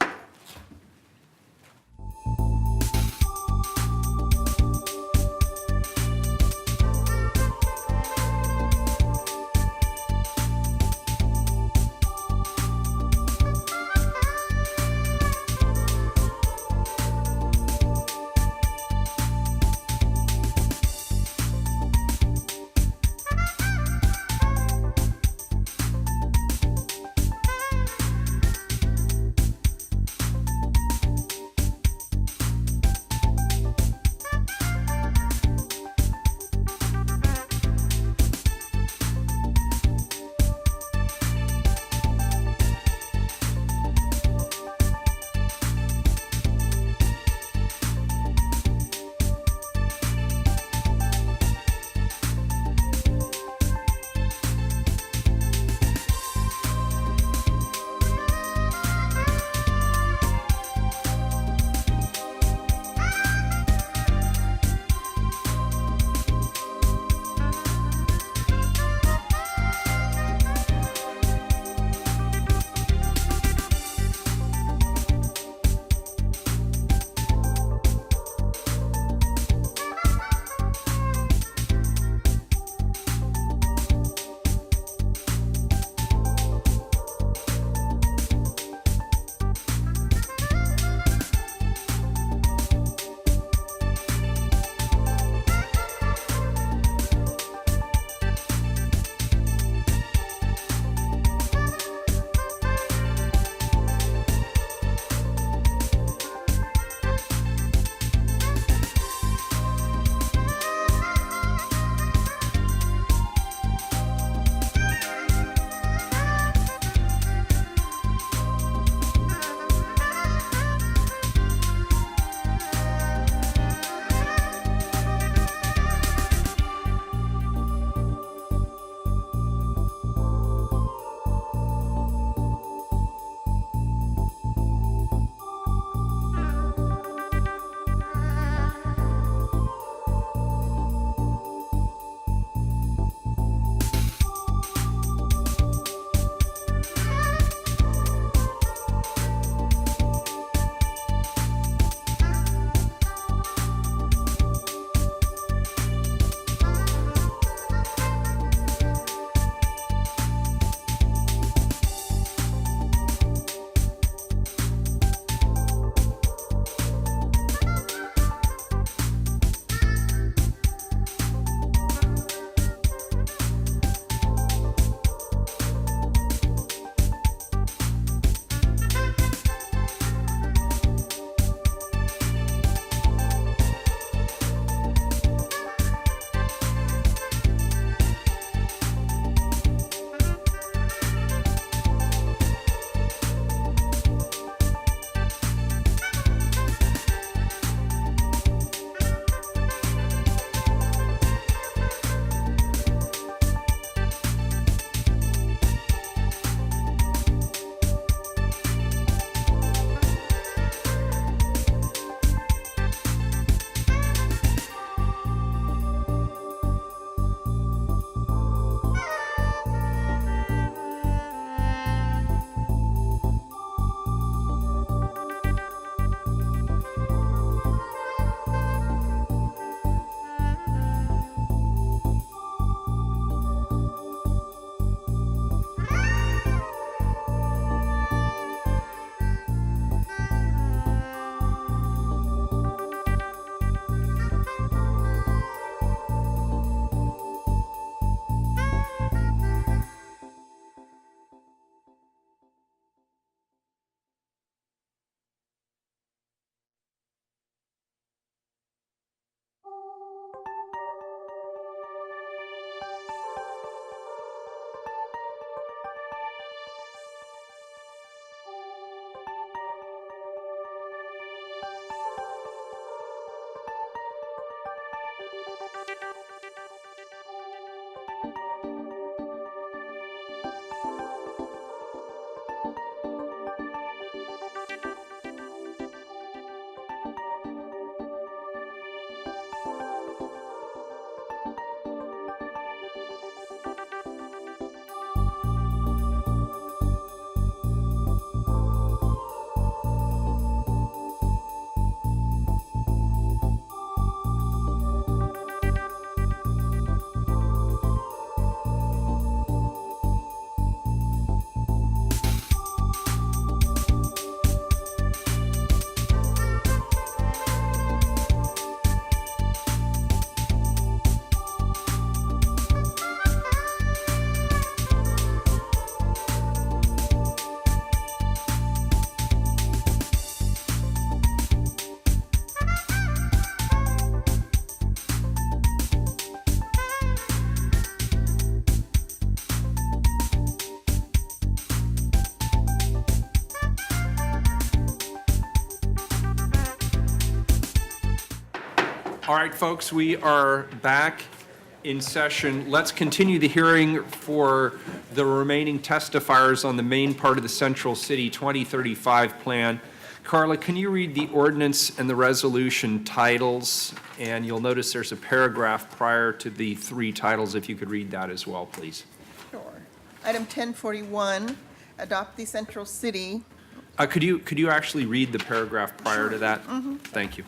All right, folks, we are back in session. Let's continue the hearing for the remaining testifiers on the main part of the Central City 2035 plan. Carla, can you read the ordinance and the resolution titles? And you'll notice there's a paragraph prior to the three titles, if you could read that as well, please. Sure. Item 1041, adopt the Central City. Could you actually read the paragraph prior to that? Thank you.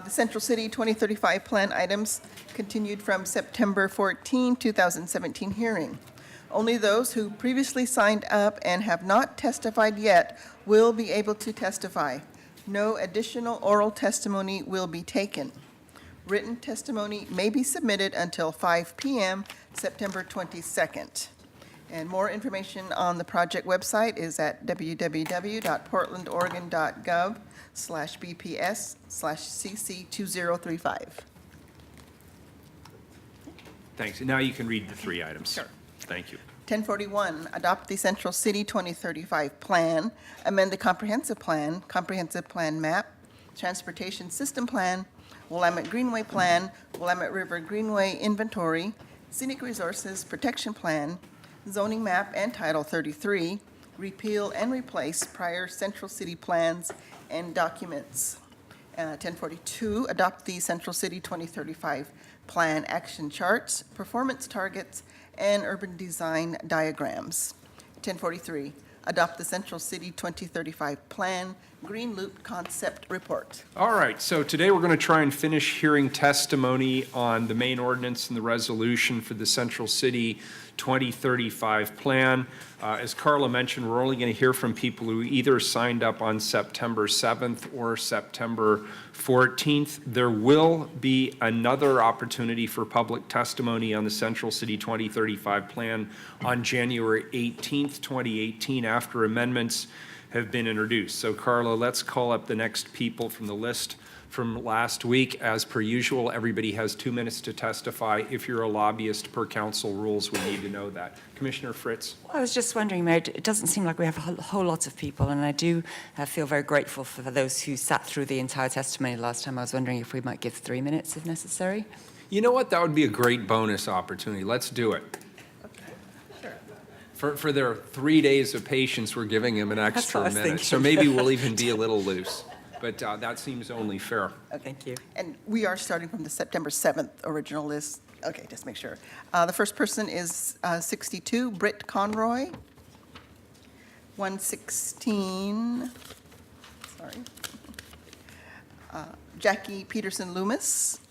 The Central City 2035 plan items continued from September 14, 2017 hearing. Only those who previously signed up and have not testified yet will be able to testify. No additional oral testimony will be taken. Written testimony may be submitted until 5 p.m. September 22nd. And more information on the project website is at www.portlandoregon.gov/BPS/CC2035. Thanks. And now you can read the three items. Sure. Thank you. 1041, adopt the Central City 2035 plan, amend the comprehensive plan map, transportation system plan, Willamette Greenway plan, Willamette River Greenway inventory, scenic resources protection plan, zoning map and Title 33, repeal and replace prior Central City plans and documents. 1042, adopt the Central City 2035 plan action charts, performance targets, and urban design diagrams. 1043, adopt the Central City 2035 plan Green Loop concept report. All right, so today we're going to try and finish hearing testimony on the main ordinance and the resolution for the Central City 2035 plan. As Carla mentioned, we're only going to hear from people who either signed up on September 7th or September 14th. There will be another opportunity for public testimony on the Central City 2035 plan on January 18th, 2018, after amendments have been introduced. So Carla, let's call up the next people from the list from last week. As per usual, everybody has 2 minutes to testify. If you're a lobbyist, per council rules, we need to know that. Commissioner Fritz. I was just wondering, Mayor, it doesn't seem like we have a whole lot of people, and I do feel very grateful for those who sat through the entire testimony last time. I was wondering if we might give 3 minutes if necessary. You know what? That would be a great bonus opportunity. Let's do it. For their 3 days of patience, we're giving them an extra minute. So maybe we'll even be a little loose. But that seems only fair. Oh, thank you. And we are starting from the September 7th original list. Okay, just make sure. The first person is 62, Britt Conroy. 116, sorry. Jackie Peterson Loomis.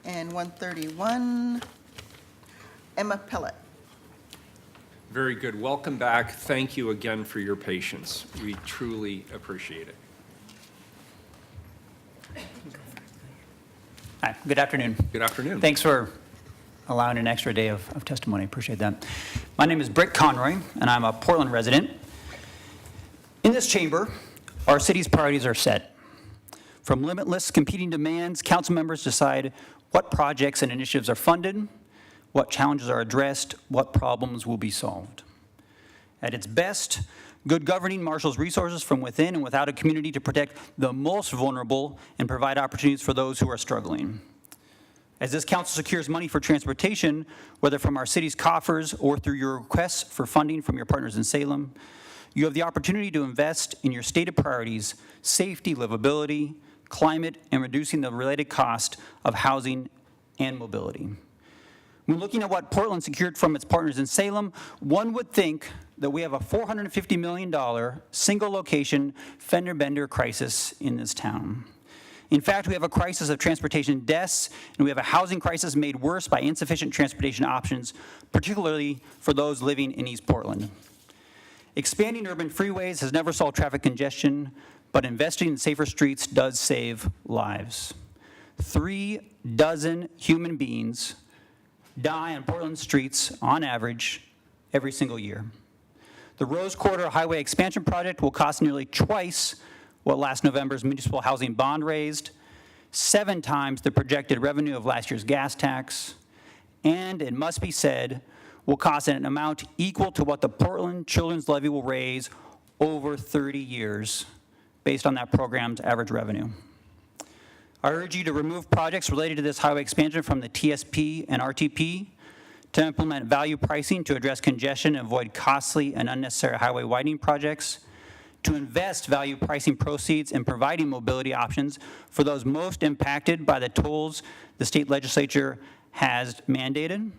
And 131, Emma Pellet. Very good. Welcome back. Thank you again for your patience. We truly appreciate it. Hi, good afternoon. Good afternoon. Thanks for allowing an extra day of testimony. Appreciate that. My name is Britt Conroy, and I'm a Portland resident. In this chamber, our city's priorities are set. From limitless competing demands, council members decide what projects and initiatives are funded, what challenges are addressed, what problems will be solved. At its best, good governing marshals resources from within and without a community to protect the most vulnerable and provide opportunities for those who are struggling. As this council secures money for transportation, whether from our city's coffers or through your requests for funding from your partners in Salem, you have the opportunity to invest in your stated priorities: safety, livability, climate, and reducing the related cost of housing and mobility. When looking at what Portland secured from its partners in Salem, one would think that we have a $450 million single location fender bender crisis in this town. In fact, we have a crisis of transportation deaths, and we have a housing crisis made worse by insufficient transportation options, particularly for those living in East Portland. Expanding urban freeways has never solved traffic congestion, but investing in safer streets does save lives. 3 dozen human beings die on Portland streets on average every single year. The Rose Corridor Highway Expansion Project will cost nearly twice what last November's municipal housing bond raised, 7 times the projected revenue of last year's gas tax, and it must be said, will cost an amount equal to what the Portland Children's Levy will raise over 30 years based on that program's average revenue. I urge you to remove projects related to this highway expansion from the TSP and RTP, to implement value pricing to address congestion and avoid costly and unnecessary highway widening projects, to invest value pricing proceeds in providing mobility options for those most impacted by the tolls the state legislature has mandated,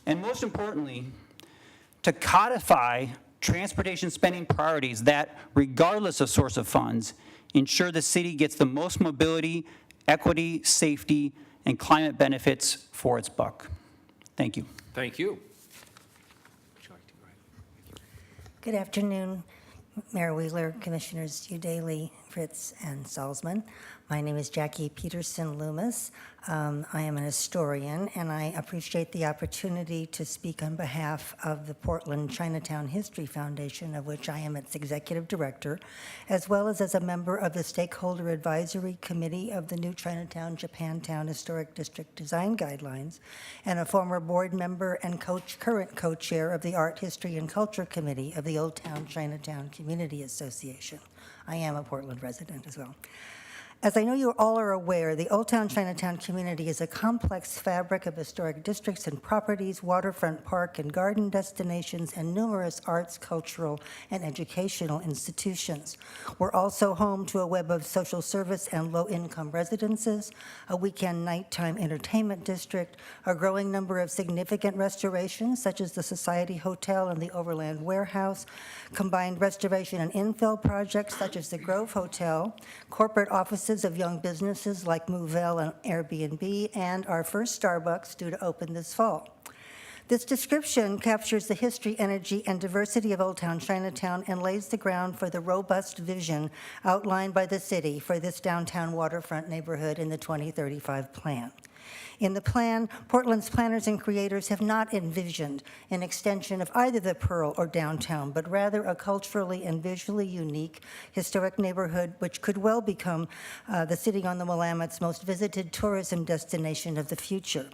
and most importantly, to codify transportation spending priorities that, regardless of source of funds, ensure the city gets the most mobility, equity, safety, and climate benefits for its buck. Thank you. Thank you. Good afternoon, Mayor Wheeler, Commissioners Udaly, Fritz, and Salzman. My name is Jackie Peterson Loomis. I am an historian, and I appreciate the opportunity to speak on behalf of the Portland Chinatown History Foundation, of which I am its executive director, as well as a member of the Stakeholder Advisory Committee of the new Chinatown Japantown Historic District Design Guidelines, and a former board member and current co-chair of the Art, History, and Culture Committee of the Old Town Chinatown Community Association. I am a Portland resident as well. As I know you all are aware, the Old Town Chinatown community is a complex fabric of historic districts and properties, waterfront park and garden destinations, and numerous arts, cultural, and educational institutions. We're also home to a web of social service and low-income residences, a weekend nighttime entertainment district, a growing number of significant restorations, such as the Society Hotel and the Overland Warehouse, combined restoration and infill projects, such as the Grove Hotel, corporate offices of young businesses like Movell and Airbnb, and our first Starbucks due to open this fall. This description captures the history, energy, and diversity of Old Town Chinatown and lays the ground for the robust vision outlined by the city for this downtown waterfront neighborhood in the 2035 plan. In the plan, Portland's planners and creators have not envisioned an extension of either the Pearl or downtown, but rather a culturally and visually unique historic neighborhood which could well become the city on the Willamette's most visited tourism destination of the future.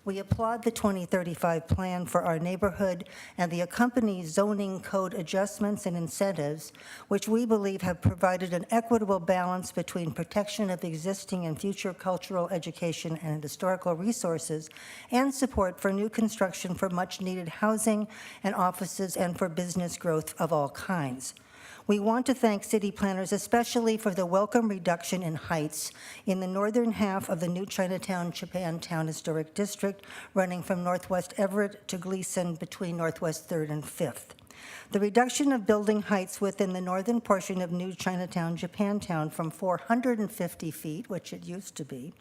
We applaud the 2035 plan for our neighborhood and the accompanying zoning code adjustments and incentives, which we believe have provided an equitable balance between protection of existing and future cultural, education, and historical resources, and support for new construction for much-needed housing and offices and for business growth of all kinds. We want to thank city planners especially for the welcome reduction in heights in the northern half of the new Chinatown Japantown Historic District, running from Northwest Everett to Gleason between Northwest 3rd and 5th. The reduction of building heights within the northern portion of new Chinatown Japantown from 450 feet, which it used to be,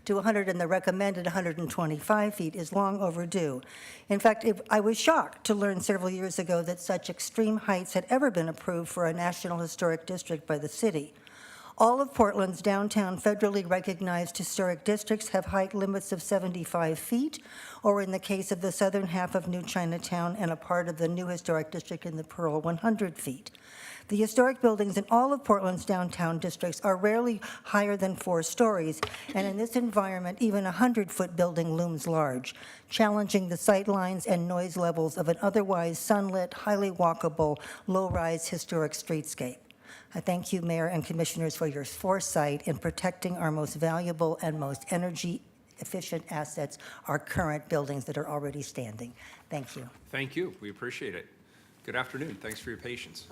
to 100 and the recommended 125 feet is long overdue. In fact, I was shocked to learn several years ago that such extreme heights had ever been approved for a National Historic District by the city. All of Portland's downtown federally recognized historic districts have height limits of 75 feet, or in the case of the southern half of New Chinatown and a part of the new historic district in the Pearl, 100 feet. The historic buildings in all of Portland's downtown districts are rarely higher than 4 stories, and in this environment, even a 100-foot building looms large, challenging the sight lines and noise levels of an otherwise sunlit, highly walkable, low-rise historic streetscape. I thank you, Mayor and Commissioners, for your foresight in protecting our most valuable and most energy-efficient assets, our current buildings that are already standing. Thank you. Thank you. We appreciate it. Good afternoon. Thanks for your patience.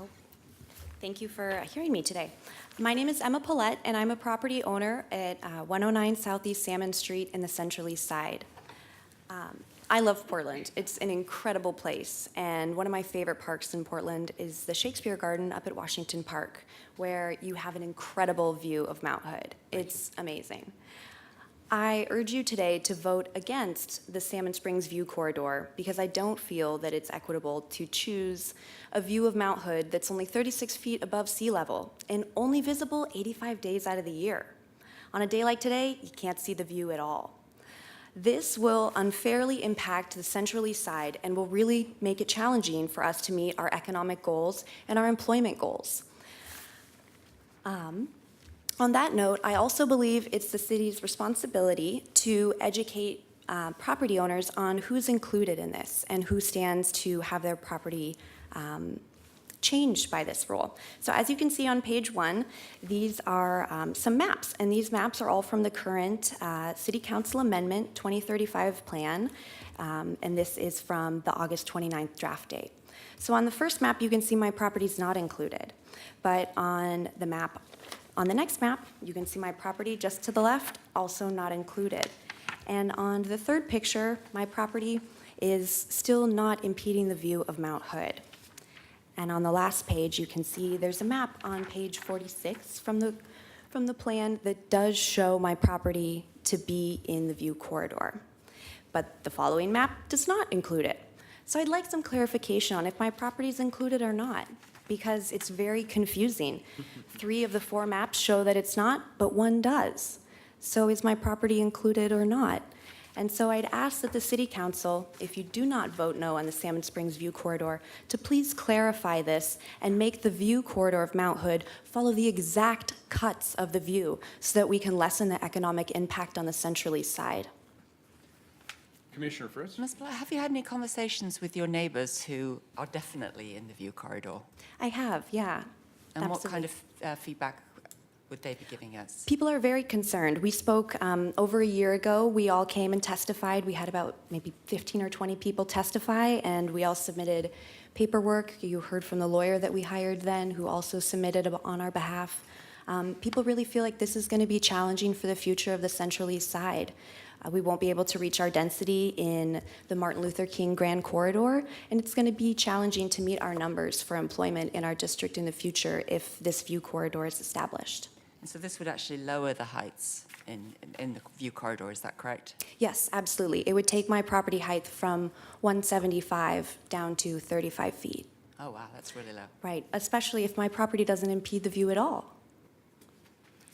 Thank you for hearing me today. My name is Emma Paulette, and I'm a property owner at 109 Southeast Salmon Street in the Central East Side. I love Portland. It's an incredible place, and one of my favorite parks in Portland is the Shakespeare Garden up at Washington Park, where you have an incredible view of Mount Hood. It's amazing. I urge you today to vote against the Salmon Springs View Corridor because I don't feel that it's equitable to choose a view of Mount Hood that's only 36 feet above sea level and only visible 85 days out of the year. On a day like today, you can't see the view at all. This will unfairly impact the Central East Side and will really make it challenging for us to meet our economic goals and our employment goals. On that note, I also believe it's the city's responsibility to educate property owners on who's included in this and who stands to have their property changed by this rule. So as you can see on page 1, these are some maps, and these maps are all from the current City Council Amendment 2035 plan, and this is from the August 29th draft date. So on the first map, you can see my property is not included, but on the next map, you can see my property just to the left, also not included. And on the third picture, my property is still not impeding the view of Mount Hood. And on the last page, you can see there's a map on page 46 from the plan that does show my property to be in the view corridor. But the following map does not include it. So I'd like some clarification on if my property is included or not, because it's very confusing. 3 of the 4 maps show that it's not, but 1 does. So is my property included or not? And so I'd ask that the City Council, if you do not vote no on the Salmon Springs View Corridor, to please clarify this and make the view corridor of Mount Hood follow the exact cuts of the view so that we can lessen the economic impact on the Central East Side. Commissioner Fritz? Ms. Blair, have you had any conversations with your neighbors who are definitely in the view corridor? I have, yeah. And what Absolutely. kind of feedback would they be giving us? People are very concerned. We spoke over a year ago. We all came and testified. We had about maybe 15 or 20 people testify, and we all submitted paperwork. You heard from the lawyer that we hired then, who also submitted on our behalf. People really feel like this is going to be challenging for the future of the Central East Side. We won't be able to reach our density in the Martin Luther King Grand Corridor, and it's going to be challenging to meet our numbers for employment in our district in the future if this view corridor is established. And so this would actually lower the heights in the view corridor, is that correct? Yes, absolutely. It would take my property height from 175 down to 35 feet. Oh, wow, that's really low. Right, especially if my property doesn't impede the view at all.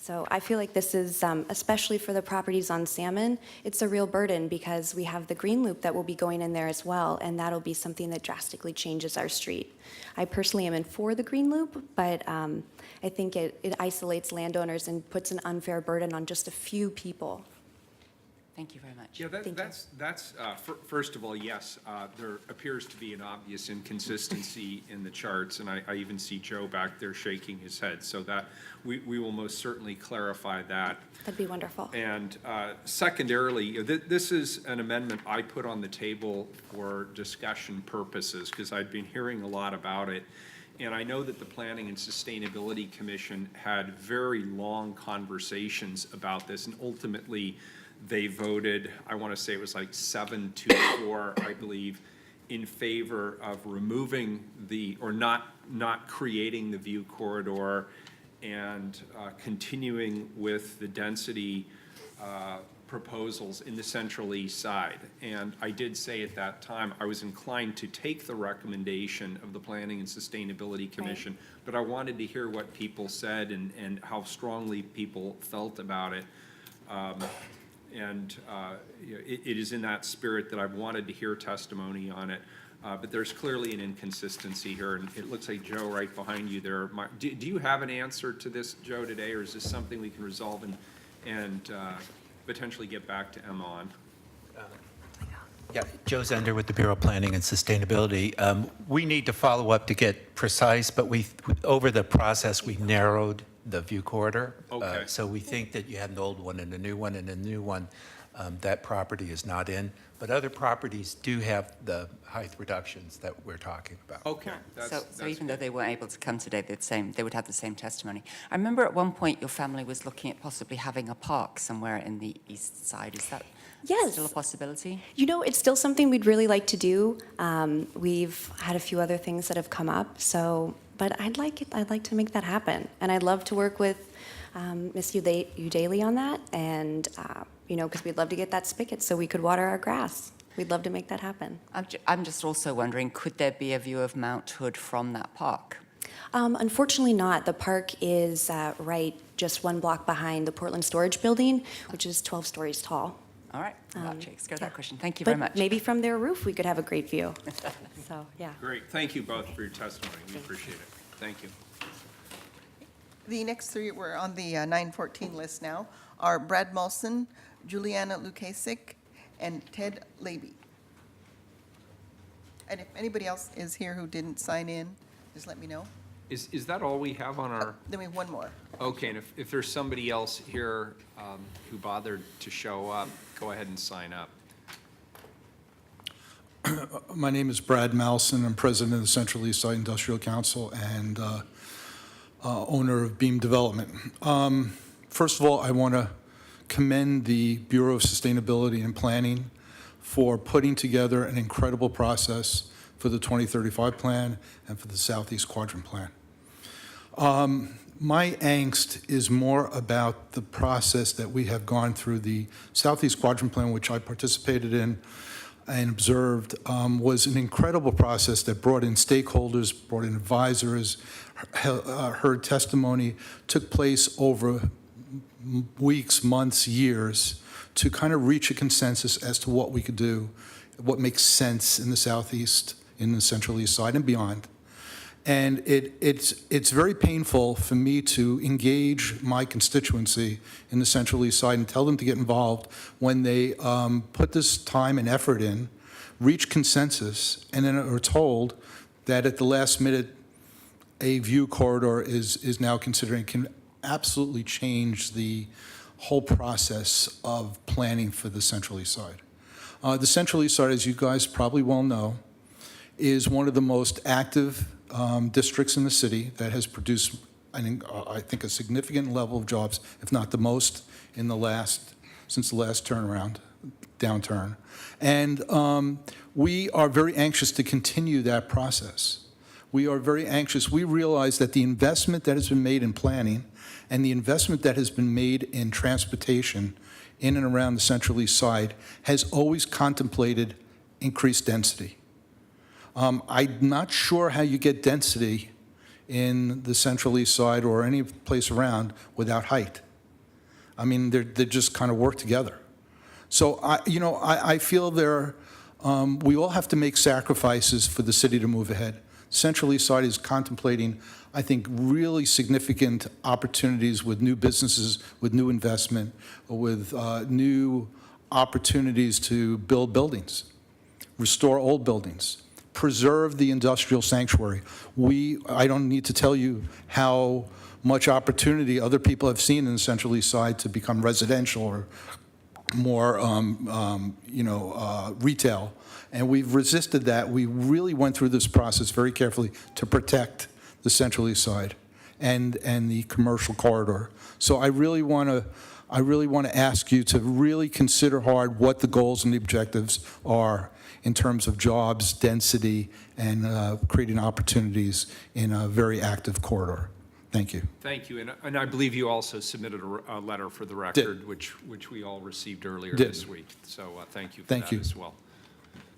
So I feel like this is, especially for the properties on Salmon, it's a real burden because we have the green loop that will be going in there as well, and that'll be something that drastically changes our street. I personally am in for the green loop, but I think it isolates landowners and puts an unfair burden on just a few people. Thank you very much. Yeah, that's first of all, yes, there appears to be an obvious inconsistency in the charts, and I even see Joe back there shaking his head, so that we will most certainly clarify that. That'd be wonderful. And secondarily, this is an amendment I put on the table for discussion purposes, because I'd been hearing a lot about it. And I know that the Planning and Sustainability Commission had very long conversations about this, and ultimately, they voted, I want to say it was like 7-4, I believe, in favor of removing or not creating the view corridor and continuing with the density proposals in the Central East Side. And I did say at that time, I was inclined to take the recommendation of the Planning and Sustainability Commission, but I wanted to hear what people said and how strongly people felt about it. It is in that spirit that I've wanted to hear testimony on it. But there's clearly an inconsistency here, and it looks like Joe right behind you there. Do you have an answer to this, Joe, today, or is this something we can resolve and potentially get back to Emma on? Yeah, Joe Zender with the Bureau of Planning and Sustainability. We need to follow up to get precise, but over the process, we narrowed the view corridor. Okay. So we think that you had an old one and a new one, and the new one, that property is not in. But other properties do have the height reductions that we're talking about. Okay. So even though they weren't able to come today, they would have the same testimony. I remember at one point your family was looking at possibly having a park somewhere in the east side. Is that still a possibility? You know, it's still something we'd really like to do. We've had a few other things that have come up, but I'd like to make that happen. And I'd love to work with Ms. Udaly on that, and because we'd love to get that spigot so we could water our grass. We'd love to make that happen. I'm just also wondering, could there be a view of Mount Hood from that park? Unfortunately not. The park is right just one block behind the Portland Storage Building, which is 12 stories tall. All right, I'll take care of that question. Thank you very much. But maybe from their roof we could have a great view. So, yeah. Great. Thank you both for your testimony. We appreciate it. Thank you. The next 3 were on the 914 list now are Brad Molson, Juliana Lukasik, and Ted Labey. And if anybody else is here who didn't sign in, just let me know. Is that all we have on our? Then we have one more. Okay, and if there's somebody else here who bothered to show up, go ahead and sign up. My name is Brad Malson. I'm president of the Central East Side Industrial Council and owner of Beam Development. First of all, I want to commend the Bureau of Sustainability and Planning for putting together an incredible process for the 2035 plan and for the Southeast Quadrant Plan. My angst is more about the process that we have gone through. The Southeast Quadrant Plan, which I participated in and observed, was an incredible process that brought in stakeholders, brought in advisors, heard testimony, took place over weeks, months, years, to kind of reach a consensus as to what we could do, what makes sense in the Southeast, in the Central East Side and beyond. And it's very painful for me to engage my constituency in the Central East Side and tell them to get involved when they put this time and effort in, reach consensus, and then are told that at the last minute, a view corridor is now considering, can absolutely change the whole process of planning for the Central East Side. The Central East Side, as you guys probably well know, is one of the most active districts in the city that has produced, I think, a significant level of jobs, if not the most, since the last downturn. And we are very anxious to continue that process. We are very anxious. We realize that the investment that has been made in planning and the investment that has been made in transportation in and around the Central East Side has always contemplated increased density. I'm not sure how you get density in the Central East Side or any place around without height. I mean, they just kind of work together. So, I feel we all have to make sacrifices for the city to move ahead. Central East Side is contemplating, I think, really significant opportunities with new businesses, with new investment, with new opportunities to build buildings, restore old buildings, preserve the industrial sanctuary. I don't need to tell you how much opportunity other people have seen in the Central East Side to become residential or more, retail. And we've resisted that. We really went through this process very carefully to protect the Central East Side and the commercial corridor. So I really want to ask you to really consider hard what the goals and the objectives are in terms of jobs, density, and creating opportunities in a very active corridor. Thank you. Thank you, and I believe you also submitted a letter for the record, which we all received earlier this week. So thank you for that as well.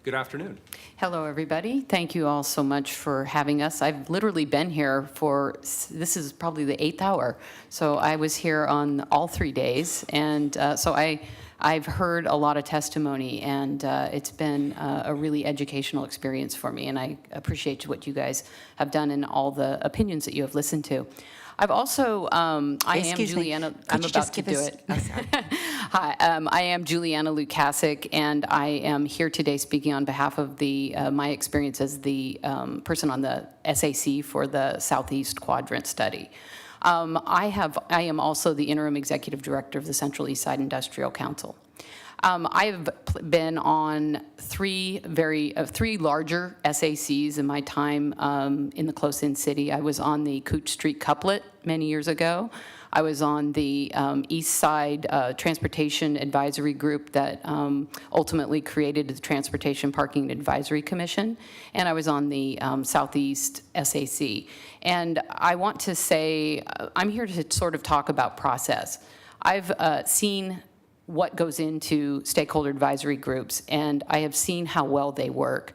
Good afternoon. Hello, everybody. Thank you all so much for having us. I've literally been here this is probably the 8th hour. So I was here on all 3 days. And so I've heard a lot of testimony, and it's been a really educational experience for me. And I appreciate what you guys have done and all the opinions that you have listened to. I've also, I am Juliana, I'm about to do it. Hi, I am Juliana Lukasik, and I am here today speaking on behalf of my experience as the person on the SAC for the Southeast Quadrant Study. I am also the interim executive director of the Central East Side Industrial Council. I've been on three larger SACs in my time in the close-in city. I was on the Cooch Street Couplet many years ago. I was on the East Side Transportation Advisory Group that ultimately created the Transportation Parking Advisory Commission, and I was on the Southeast SAC. And I want to say, I'm here to sort of talk about process. I've seen what goes into stakeholder advisory groups, and I have seen how well they work.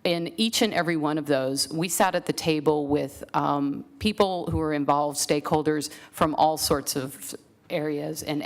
In each and every one of those, we sat at the table with people who were involved, stakeholders from all sorts of areas, and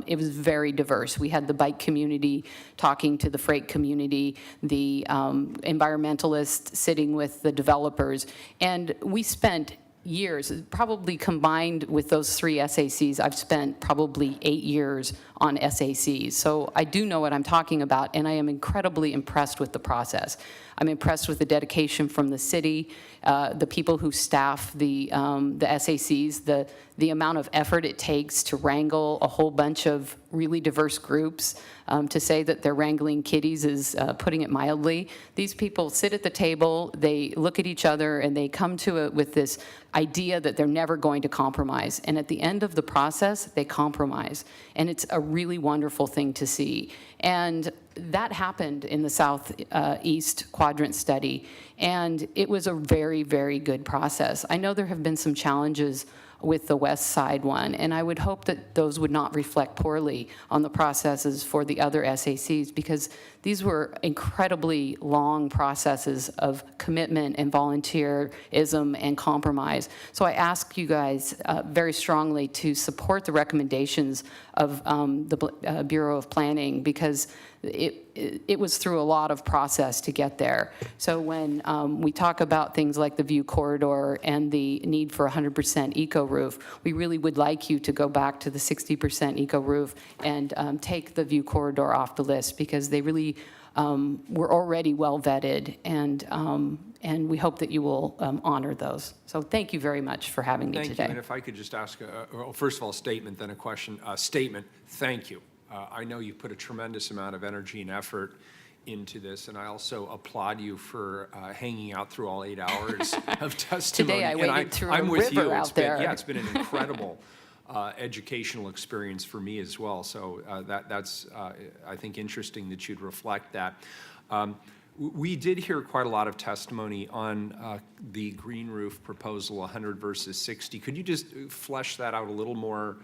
it was very diverse. We had the bike community talking to the freight community, the environmentalists sitting with the developers, and we spent years, probably combined with those 3 SACs, I've spent probably 8 years on SACs. So I do know what I'm talking about, and I am incredibly impressed with the process. I'm impressed with the dedication from the city, the people who staff the SACs, the amount of effort it takes to wrangle a whole bunch of really diverse groups. To say that they're wrangling kitties is putting it mildly. These people sit at the table, they look at each other, and they come to it with this idea that they're never going to compromise. And at the end of the process, they compromise. And it's a really wonderful thing to see. And that happened in the Southeast Quadrant study. And it was a very, very good process. I know there have been some challenges with the West Side one, and I would hope that those would not reflect poorly on the processes for the other SACs, because these were incredibly long processes of commitment and volunteerism and compromise. So I ask you guys very strongly to support the recommendations of the Bureau of Planning, because it was through a lot of process to get there. So when we talk about things like the View Corridor and the need for 100% eco roof, we really would like you to go back to the 60% eco roof and take the View Corridor off the list, because they really were already well vetted, and we hope that you will honor those. So thank you very much for having me Thank today. you, and if I could just ask, well, first of all, a statement, then a question. Statement, thank you. I know you put a tremendous amount of energy and effort into this, and I also applaud you for hanging out through all 8 hours of testimony. Today I And waited through a I'm with river you. out there. Yeah, it's been an incredible educational experience for me as well. So that's, I think, interesting that you'd reflect that. We did hear quite a lot of testimony on the green roof proposal, 100 versus 60. Could you just flesh that out a little more?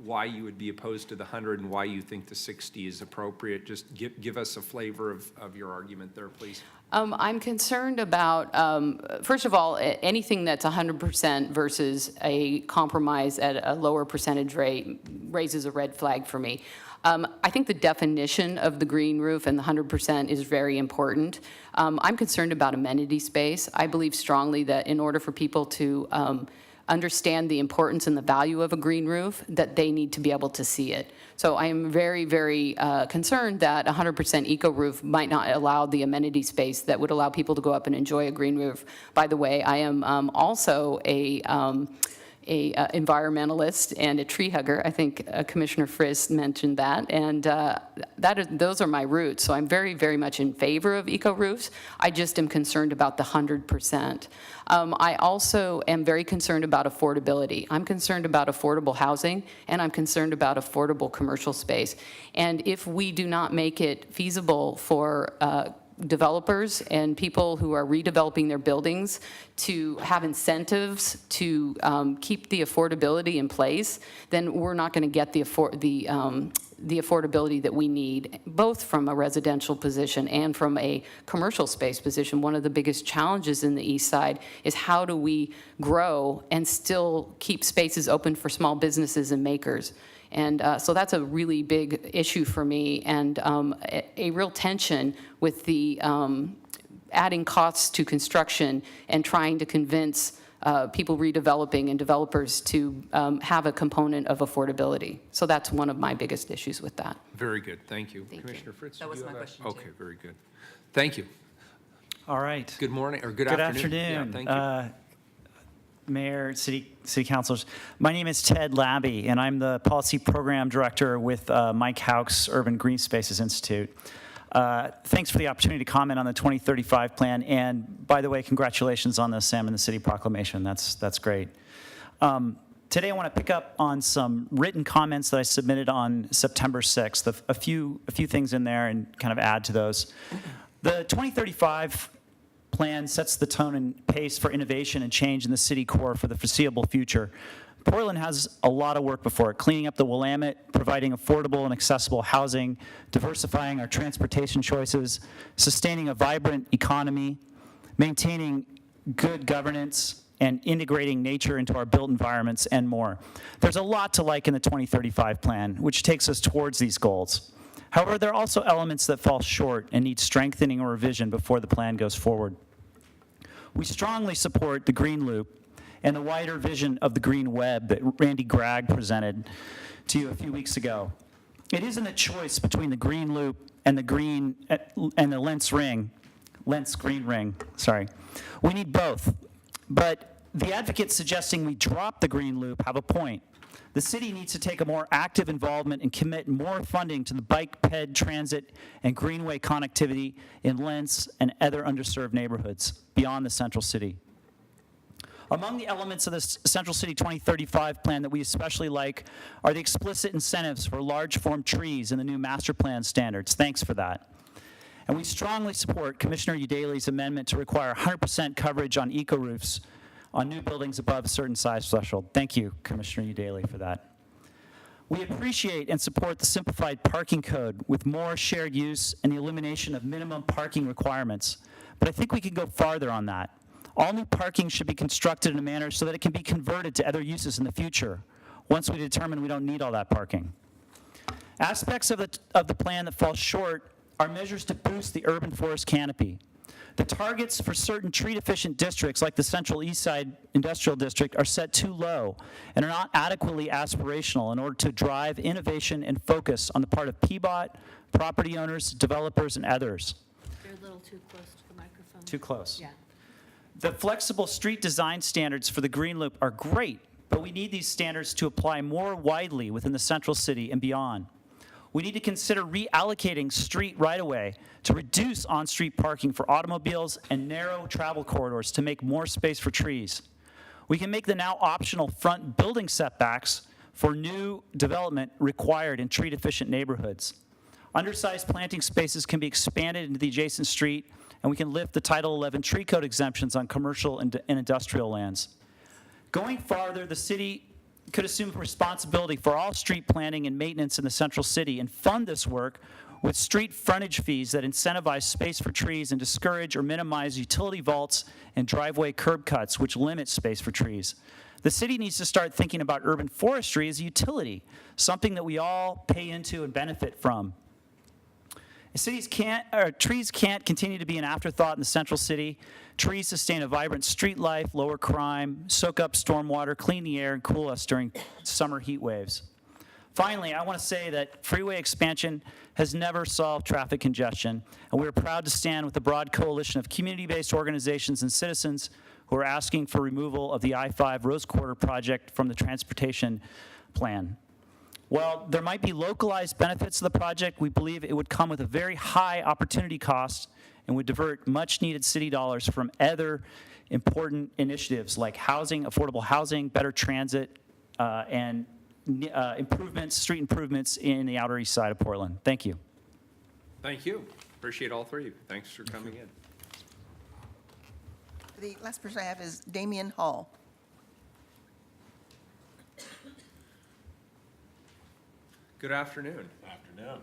Why you would be opposed to the 100 and why you think the 60 is appropriate? Just give us a flavor of your argument there, please. I'm concerned about, first of all, anything that's 100% versus a compromise at a lower percentage rate raises a red flag for me. I think the definition of the green roof and the 100% is very important. I'm concerned about amenity space. I believe strongly that in order for people to understand the importance and the value of a green roof, that they need to be able to see it. So I am very, very concerned that 100% eco roof might not allow the amenity space that would allow people to go up and enjoy a green roof. By the way, I am also a environmentalist and a tree hugger. I think Commissioner Friss mentioned that, and those are my roots. So I'm very, very much in favor of eco roofs. I just am concerned about the 100%. I also am very concerned about affordability. I'm concerned about affordable housing, and I'm concerned about affordable commercial space. And if we do not make it feasible for developers and people who are redeveloping their buildings to have incentives to keep the affordability in place, then we're not going to get the affordability that we need, both from a residential position and from a commercial space position. One of the biggest challenges in the East Side is how do we grow and still keep spaces open for small businesses and makers. And so that's a really big issue for me, and a real tension with the adding costs to construction and trying to convince people redeveloping and developers to have a component of affordability. So that's one of my biggest issues with that. Very good, thank you. Thank Commissioner you. Fritz? That do was you my have a- question, too. Okay, very good. Thank you. All right. Good morning, or good Good afternoon. afternoon. Yeah, thank you. Mayor, city councilors. My name is Ted Labby, and I'm the Policy Program Director with Mike Houck's Urban Green Spaces Institute. Thanks for the opportunity to comment on the 2035 plan, and by the way, congratulations on the Salmon in the City proclamation. That's great. Today I want to pick up on some written comments that I submitted on September 6th, a few things in there and kind of add to those. The 2035 plan sets the tone and pace for innovation and change in the city core for the foreseeable future. Portland has a lot of work before it, cleaning up the Willamette, providing affordable and accessible housing, diversifying our transportation choices, sustaining a vibrant economy, maintaining good governance, and integrating nature into our built environments, and more. There's a lot to like in the 2035 plan, which takes us towards these goals. However, there are also elements that fall short and need strengthening or revision before the plan goes forward. We strongly support the Green Loop and the wider vision of the green web that Randy Gregg presented to you a few weeks ago. It isn't a choice between the green loop and the green and the Lentz green ring, sorry. We need both, but the advocates suggesting we drop the green loop have a point. The city needs to take a more active involvement and commit more funding to the bike, ped, transit, and greenway connectivity in Lentz and other underserved neighborhoods beyond the central city. Among the elements of this Central City 2035 plan that we especially like are the explicit incentives for large form trees in the new master plan standards. Thanks for that. And we strongly support Commissioner Udaley's amendment to require 100% coverage on eco-roofs on new buildings above a certain size threshold. Thank you, Commissioner Udaley, for that. We appreciate and support the simplified parking code with more shared use and the elimination of minimum parking requirements. But I think we can go farther on that. All new parking should be constructed in a manner so that it can be converted to other uses in the future, once we determine we don't need all that parking. Aspects of the plan that fall short are measures to boost the urban forest canopy. The targets for certain tree-deficient districts, like the Central East Side Industrial District, are set too low and are not adequately aspirational in order to drive innovation and focus on the part of PBOT, property owners, developers, and others. You're a little too close to the microphone. Too close. Yeah. The flexible street design standards for the Green Loop are great, but we need these standards to apply more widely within the central city and beyond. We need to consider reallocating street right-of-way to reduce on-street parking for automobiles and narrow travel corridors to make more space for trees. We can make the now optional front building setbacks for new development required in tree-deficient neighborhoods. Undersized planting spaces can be expanded into the adjacent street, and we can lift the Title 11 tree code exemptions on commercial and industrial lands. Going farther, the city could assume responsibility for all street planning and maintenance in the central city and fund this work with street frontage fees that incentivize space for trees and discourage or minimize utility vaults and driveway curb cuts, which limit space for trees. The city needs to start thinking about urban forestry as a utility, something that we all pay into and benefit from. Trees can't continue to be an afterthought in the central city. Trees sustain a vibrant street life, lower crime, soak up stormwater, clean the air, and cool us during summer heat waves. Finally, I want to say that freeway expansion has never solved traffic congestion, and we are proud to stand with the broad coalition of community-based organizations and citizens who are asking for removal of the I-5 Rose Quarter project from the transportation plan. While there might be localized benefits to the project, we believe it would come with a very high opportunity cost and would divert much-needed city dollars from other important initiatives like housing, affordable housing, better transit, and street improvements in the Outer East Side of Portland. Thank you. Thank you. Appreciate all three of you. Thanks for coming in. The last person I have is Damian Hall. Good afternoon. Afternoon.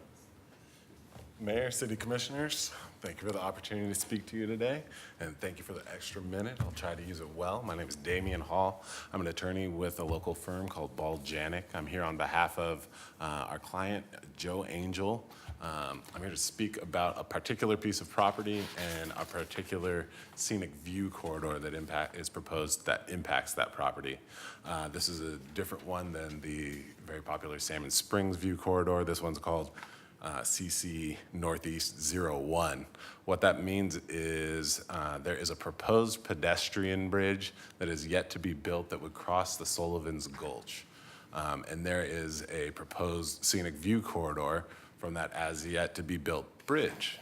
Mayor, City Commissioners, thank you for the opportunity to speak to you today, and thank you for the extra minute. I'll try to use it well. My name is Damian Hall. I'm an attorney with a local firm called Ball Janik. I'm here on behalf of our client, Joe Angel. I'm here to speak about a particular piece of property and a particular scenic view corridor that is proposed that impacts that property. This is a different one than the very popular Salmon Springs view corridor. This one's called CC Northeast 01. What that means is there is a proposed pedestrian bridge that is yet to be built that would cross the Sullivan's Gulch. And there is a proposed scenic view corridor from that as yet to be built bridge,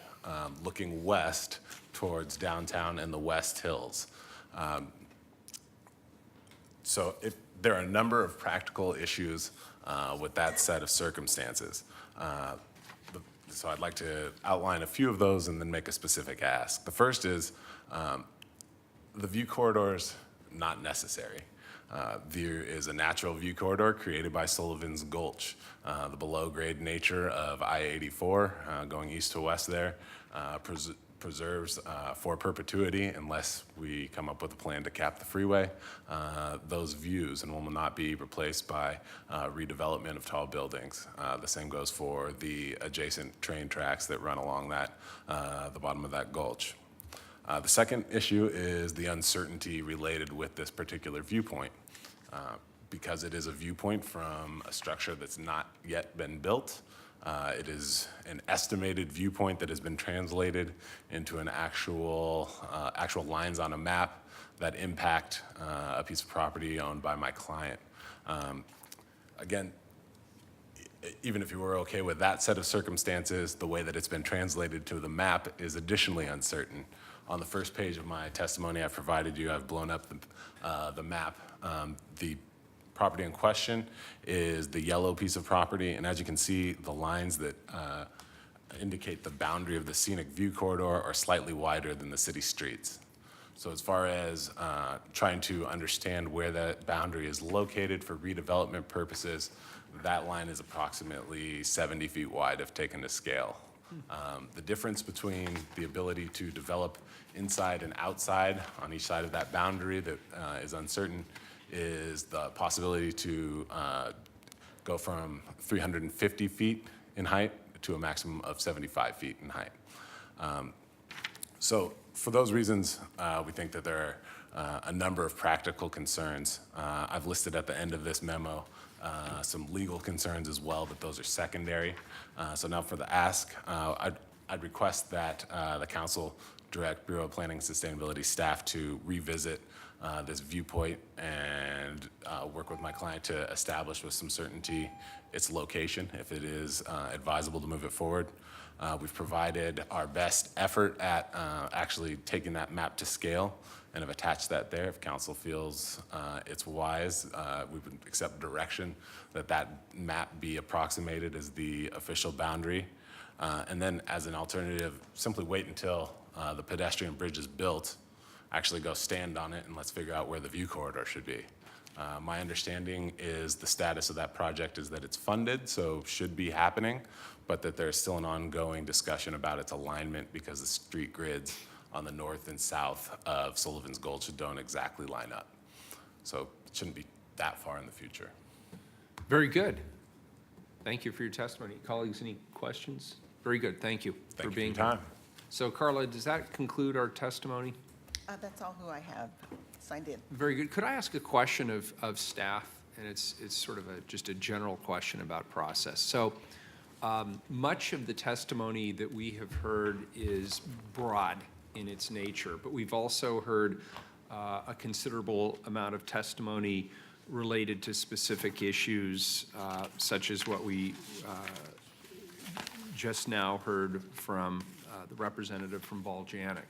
looking west towards downtown and the West Hills. There are a number of practical issues with that set of circumstances. So I'd like to outline a few of those and then make a specific ask. The first is the view corridor is not necessary. There is a natural view corridor created by Sullivan's Gulch. The below-grade nature of I-84 going east to west there preserves for perpetuity, unless we come up with a plan to cap the freeway, those views, and will not be replaced by redevelopment of tall buildings. The same goes for the adjacent train tracks that run along that, the bottom of that gulch. The second issue is the uncertainty related with this particular viewpoint. Because it is a viewpoint from a structure that's not yet been built, it is an estimated viewpoint that has been translated into an actual lines on a map that impact a piece of property owned by my client. Again, even if you were okay with that set of circumstances, the way that it's been translated to the map is additionally uncertain. On the first page of my testimony I provided you, I've blown up the map. The property in question is the yellow piece of property, and as you can see, the lines that indicate the boundary of the scenic view corridor are slightly wider than the city streets. So as far as trying to understand where that boundary is located for redevelopment purposes, that line is approximately 70 feet wide if taken to scale. The difference between the ability to develop inside and outside on each side of that boundary that is uncertain is the possibility to go from 350 feet in height to a maximum of 75 feet in height. So for those reasons, we think that there are a number of practical concerns. I've listed at the end of this memo some legal concerns as well, but those are secondary. So now for the ask, I'd request that the council direct Bureau of Planning and Sustainability staff to revisit this viewpoint and work with my client to establish with some certainty its location, if it is advisable to move it forward. We've provided our best effort at actually taking that map to scale and have attached that there. If council feels it's wise, we would accept direction that that map be approximated as the official boundary. And then as an alternative, simply wait until the pedestrian bridge is built, actually go stand on it, and let's figure out where the view corridor should be. My understanding is the status of that project is that it's funded, so should be happening, but that there's still an ongoing discussion about its alignment because the street grids on the north and south of Sullivan's Gulch don't exactly line up. So it shouldn't be that far in the future. Very good. Thank you for your testimony. Colleagues, any questions? Very good. Thank you for being here. Time. So Carla, does that conclude our testimony? That's all who I have signed in. Very good. Could I ask a question of staff? And it's sort of just a general question about process. So much of the testimony that we have heard is broad in its nature, but we've also heard a considerable amount of testimony related to specific issues, such as what we just now heard from the representative from Volcanic.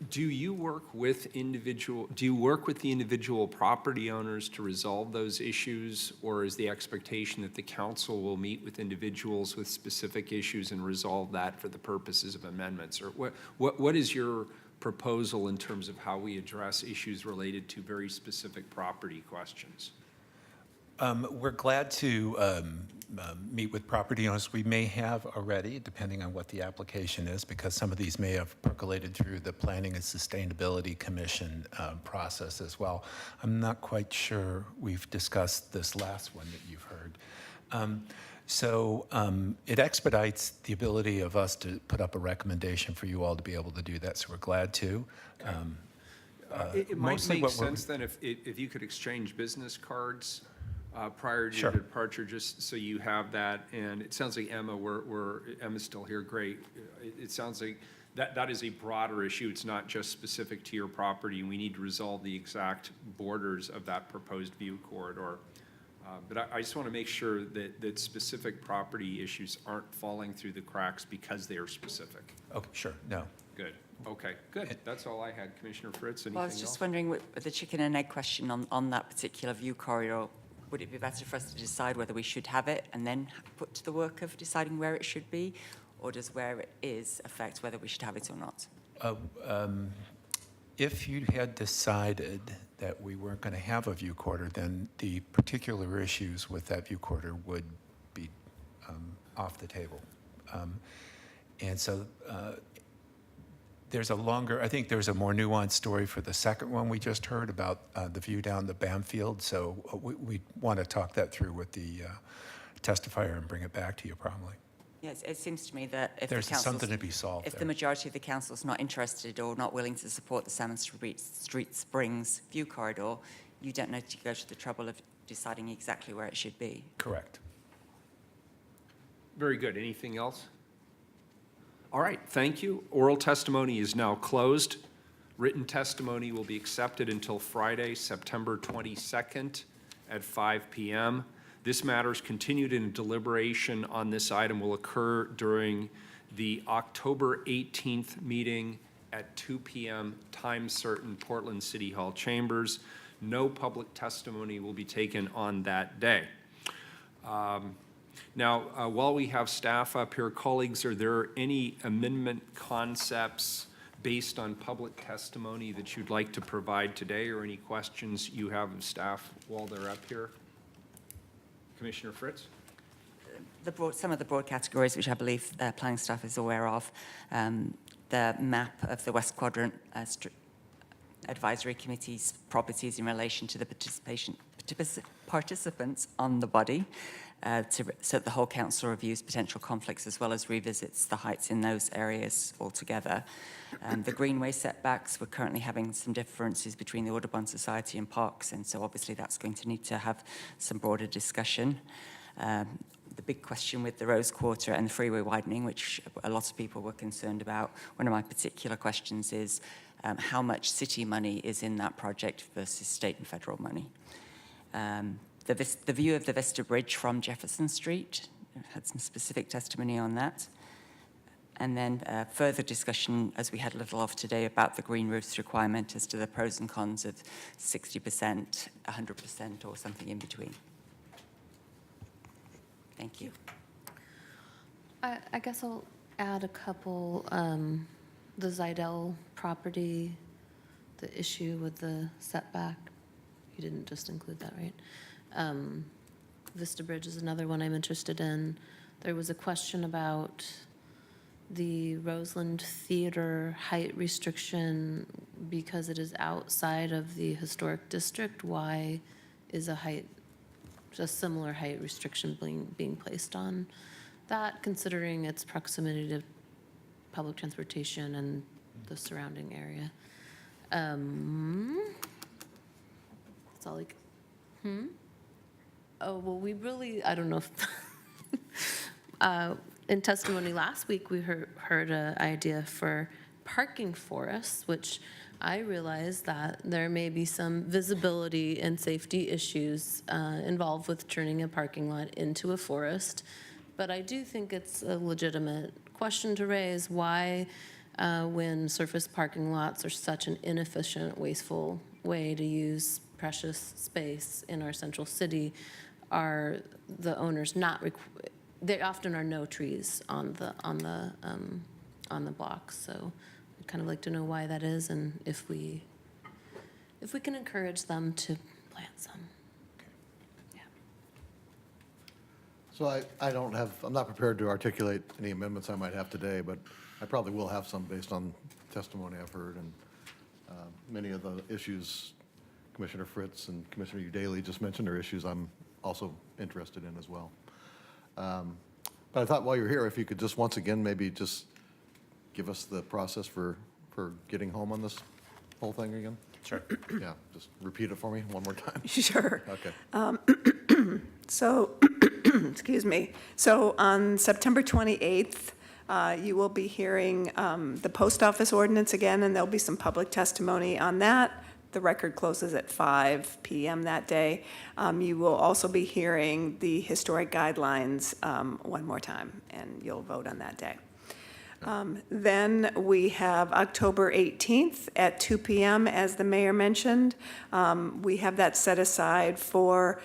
Do you work with the individual property owners to resolve those issues, or is the expectation that the council will meet with individuals with specific issues and resolve that for the purposes of amendments? Or what is your proposal in terms of how we address issues related to very specific property questions? We're glad to meet with property owners. We may have already, depending on what the application is, because some of these may have percolated through the Planning and Sustainability Commission process as well. I'm not quite sure we've discussed this last one that you've heard. So it expedites the ability of us to put up a recommendation for you all to be able to do that, so we're glad to. It might make sense then if you could exchange business cards prior to your departure, just so you have that. And it sounds like Emma, Emma's still here, great. It sounds like that is a broader issue. It's not just specific to your property. We need to resolve the exact borders of that proposed view corridor. But I just want to make sure that specific property issues aren't falling through the cracks because they are specific. Okay, sure, no. Good. Okay, good. That's all I had. Commissioner Fritz, anything else? Well, I was just wondering with the chicken and egg question on that particular view corridor, would it be better for us to decide whether we should have it and then put to the work of deciding where it should be? Or does where it is affect whether we should have it or not? If you had decided that we weren't going to have a view corridor, then the particular issues with that view corridor would be off the table. And so I think there's a more nuanced story for the second one we just heard about the view down the Bamfield. So we want to talk that through with the testifier and bring it back to you probably. Yes, it seems to me that if There's the council's, something to be solved if the there. majority of the council's not interested or not willing to support the Salmon Street Springs view corridor, you don't need to go to the trouble of deciding exactly where it should be. Correct. Very good. Anything else? All right, thank you. Oral testimony is now closed. Written testimony will be accepted until Friday, September 22nd at 5 p.m. This matter's continued in deliberation on this item will occur during the October 18th meeting at 2 p.m., time certain, Portland City Hall chambers. No public testimony will be taken on that day. Now, while we have staff up here, colleagues, are there any amendment concepts based on public testimony that you'd like to provide today, or any questions you have of staff while they're up here? Commissioner Fritz? Some of the broad categories, which I believe planning staff is aware of, the map of the West Quadrant Advisory Committee's properties in relation to the participants on the body, so that the whole council reviews potential conflicts as well as revisits the heights in those areas altogether. The greenway setbacks, we're currently having some differences between the Audubon Society and parks, and so obviously that's going to need to have some broader discussion. The big question with the Rose Quarter and the freeway widening, which a lot of people were concerned about, one of my particular questions is how much city money is in that project versus state and federal money. The view of the Vista Bridge from Jefferson Street, I've had some specific testimony on that. And then further discussion, as we had a little of today, about the green roofs requirement as to the pros and cons of 60%, 100%, or something in between. Thank you. I guess I'll add a couple. The Zidell property, the issue with the setback. You didn't just include that, right? Vista Bridge is another one I'm interested in. There was a question about the Roseland Theater height restriction because it is outside of the historic district. Why is a similar height restriction being placed on that, considering its proximity to public transportation and the surrounding area? That's all Oh, well, I don't know if, in testimony last week, we heard an idea for parking forests, which I realize that there may be some visibility and safety issues involved with turning a parking lot into a forest. But I do think it's a legitimate question to raise why, when surface parking lots are such an inefficient, wasteful way to use precious space in our central city, are the owners not there often are no trees on the blocks. So I'd kind of like to know why that is, and if we can encourage them to plant some. Yeah. So I'm not prepared to articulate any amendments I might have today, but I probably will have some based on testimony I've heard, and many of the issues Commissioner Fritz and Commissioner Udaley just mentioned are issues I'm also interested in as well. But I thought while you're here, if you could just once again maybe just give us the process for getting home on this whole thing again? Sure. Yeah, just repeat it for me one more time. Sure. Okay. So, excuse me. So on September 28th, you will be hearing the post office ordinance again, and there'll be some public testimony on that. The record closes at 5 p.m. that day. You will also be hearing the historic guidelines one more time, and you'll vote on that day. Then we have October 18th at 2 p.m., as the mayor mentioned. We have that set aside for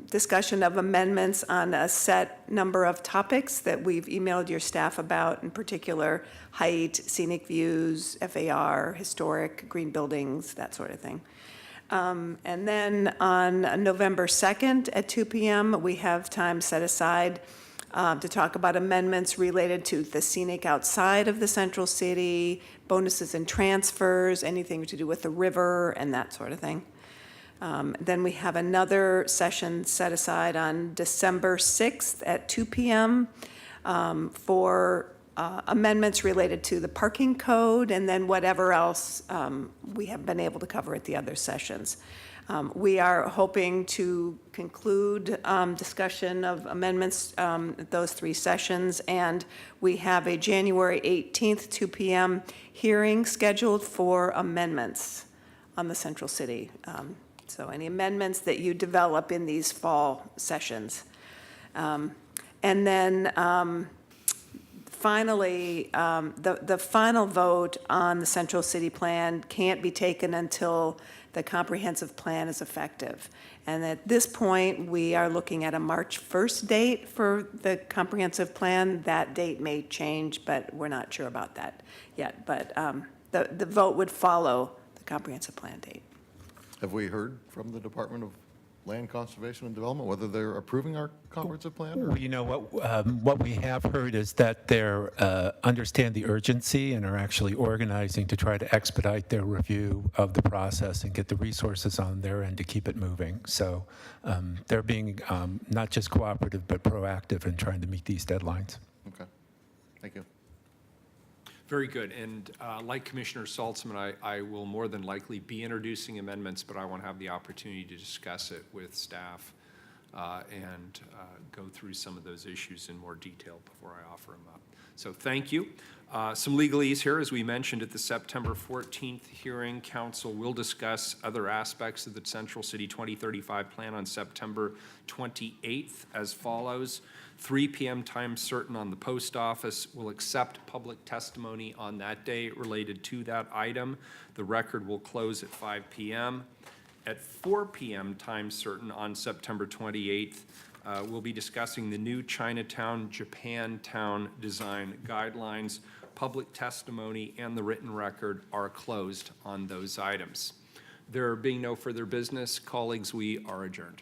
discussion of amendments on a set number of topics that we've emailed your staff about, in particular height, scenic views, FAR, historic, green buildings, that sort of thing. And then on November 2nd at 2 p.m., we have time set aside to talk about amendments related to the scenic outside of the central city, bonuses and transfers, anything to do with the river and that sort of thing. Then we have another session set aside on December 6th at 2 p.m. for amendments related to the parking code, and then whatever else we have been able to cover at the other sessions. We are hoping to conclude discussion of amendments at those 3 sessions, and we have a January 18th, 2 p.m. hearing scheduled for amendments on the Central City. So any amendments that you develop in these fall sessions. And then finally, the final vote on the Central City Plan can't be taken until the comprehensive plan is effective. And at this point, we are looking at a March 1st date for the comprehensive plan. That date may change, but we're not sure about that yet. But the vote would follow the comprehensive plan date. Have we heard from the Department of Land Conservation and Development whether they're approving our comprehensive plan? Or? Well, you know, what we have heard is that they understand the urgency and are actually organizing to try to expedite their review of the process and get the resources on their end to keep it moving. So they're being not just cooperative, but proactive in trying to meet these deadlines. Okay. Thank you. Very good. And like Commissioner Saltzman, I will more than likely be introducing amendments, but I want to have the opportunity to discuss it with staff and go through some of those issues in more detail before I offer them up. So thank you. Some legalese here. As we mentioned at the September 14th hearing, Council will discuss other aspects of the Central City 2035 plan on September 28th as follows. 3 p.m. time certain on the post office. Will accept public testimony on that day related to that item. The record will close at 5 p.m. At 4 p.m. time certain on September 28th, we'll be discussing the new Chinatown, Japantown design guidelines. Public testimony and the written record are closed on those items. There being no further business, colleagues, we are adjourned.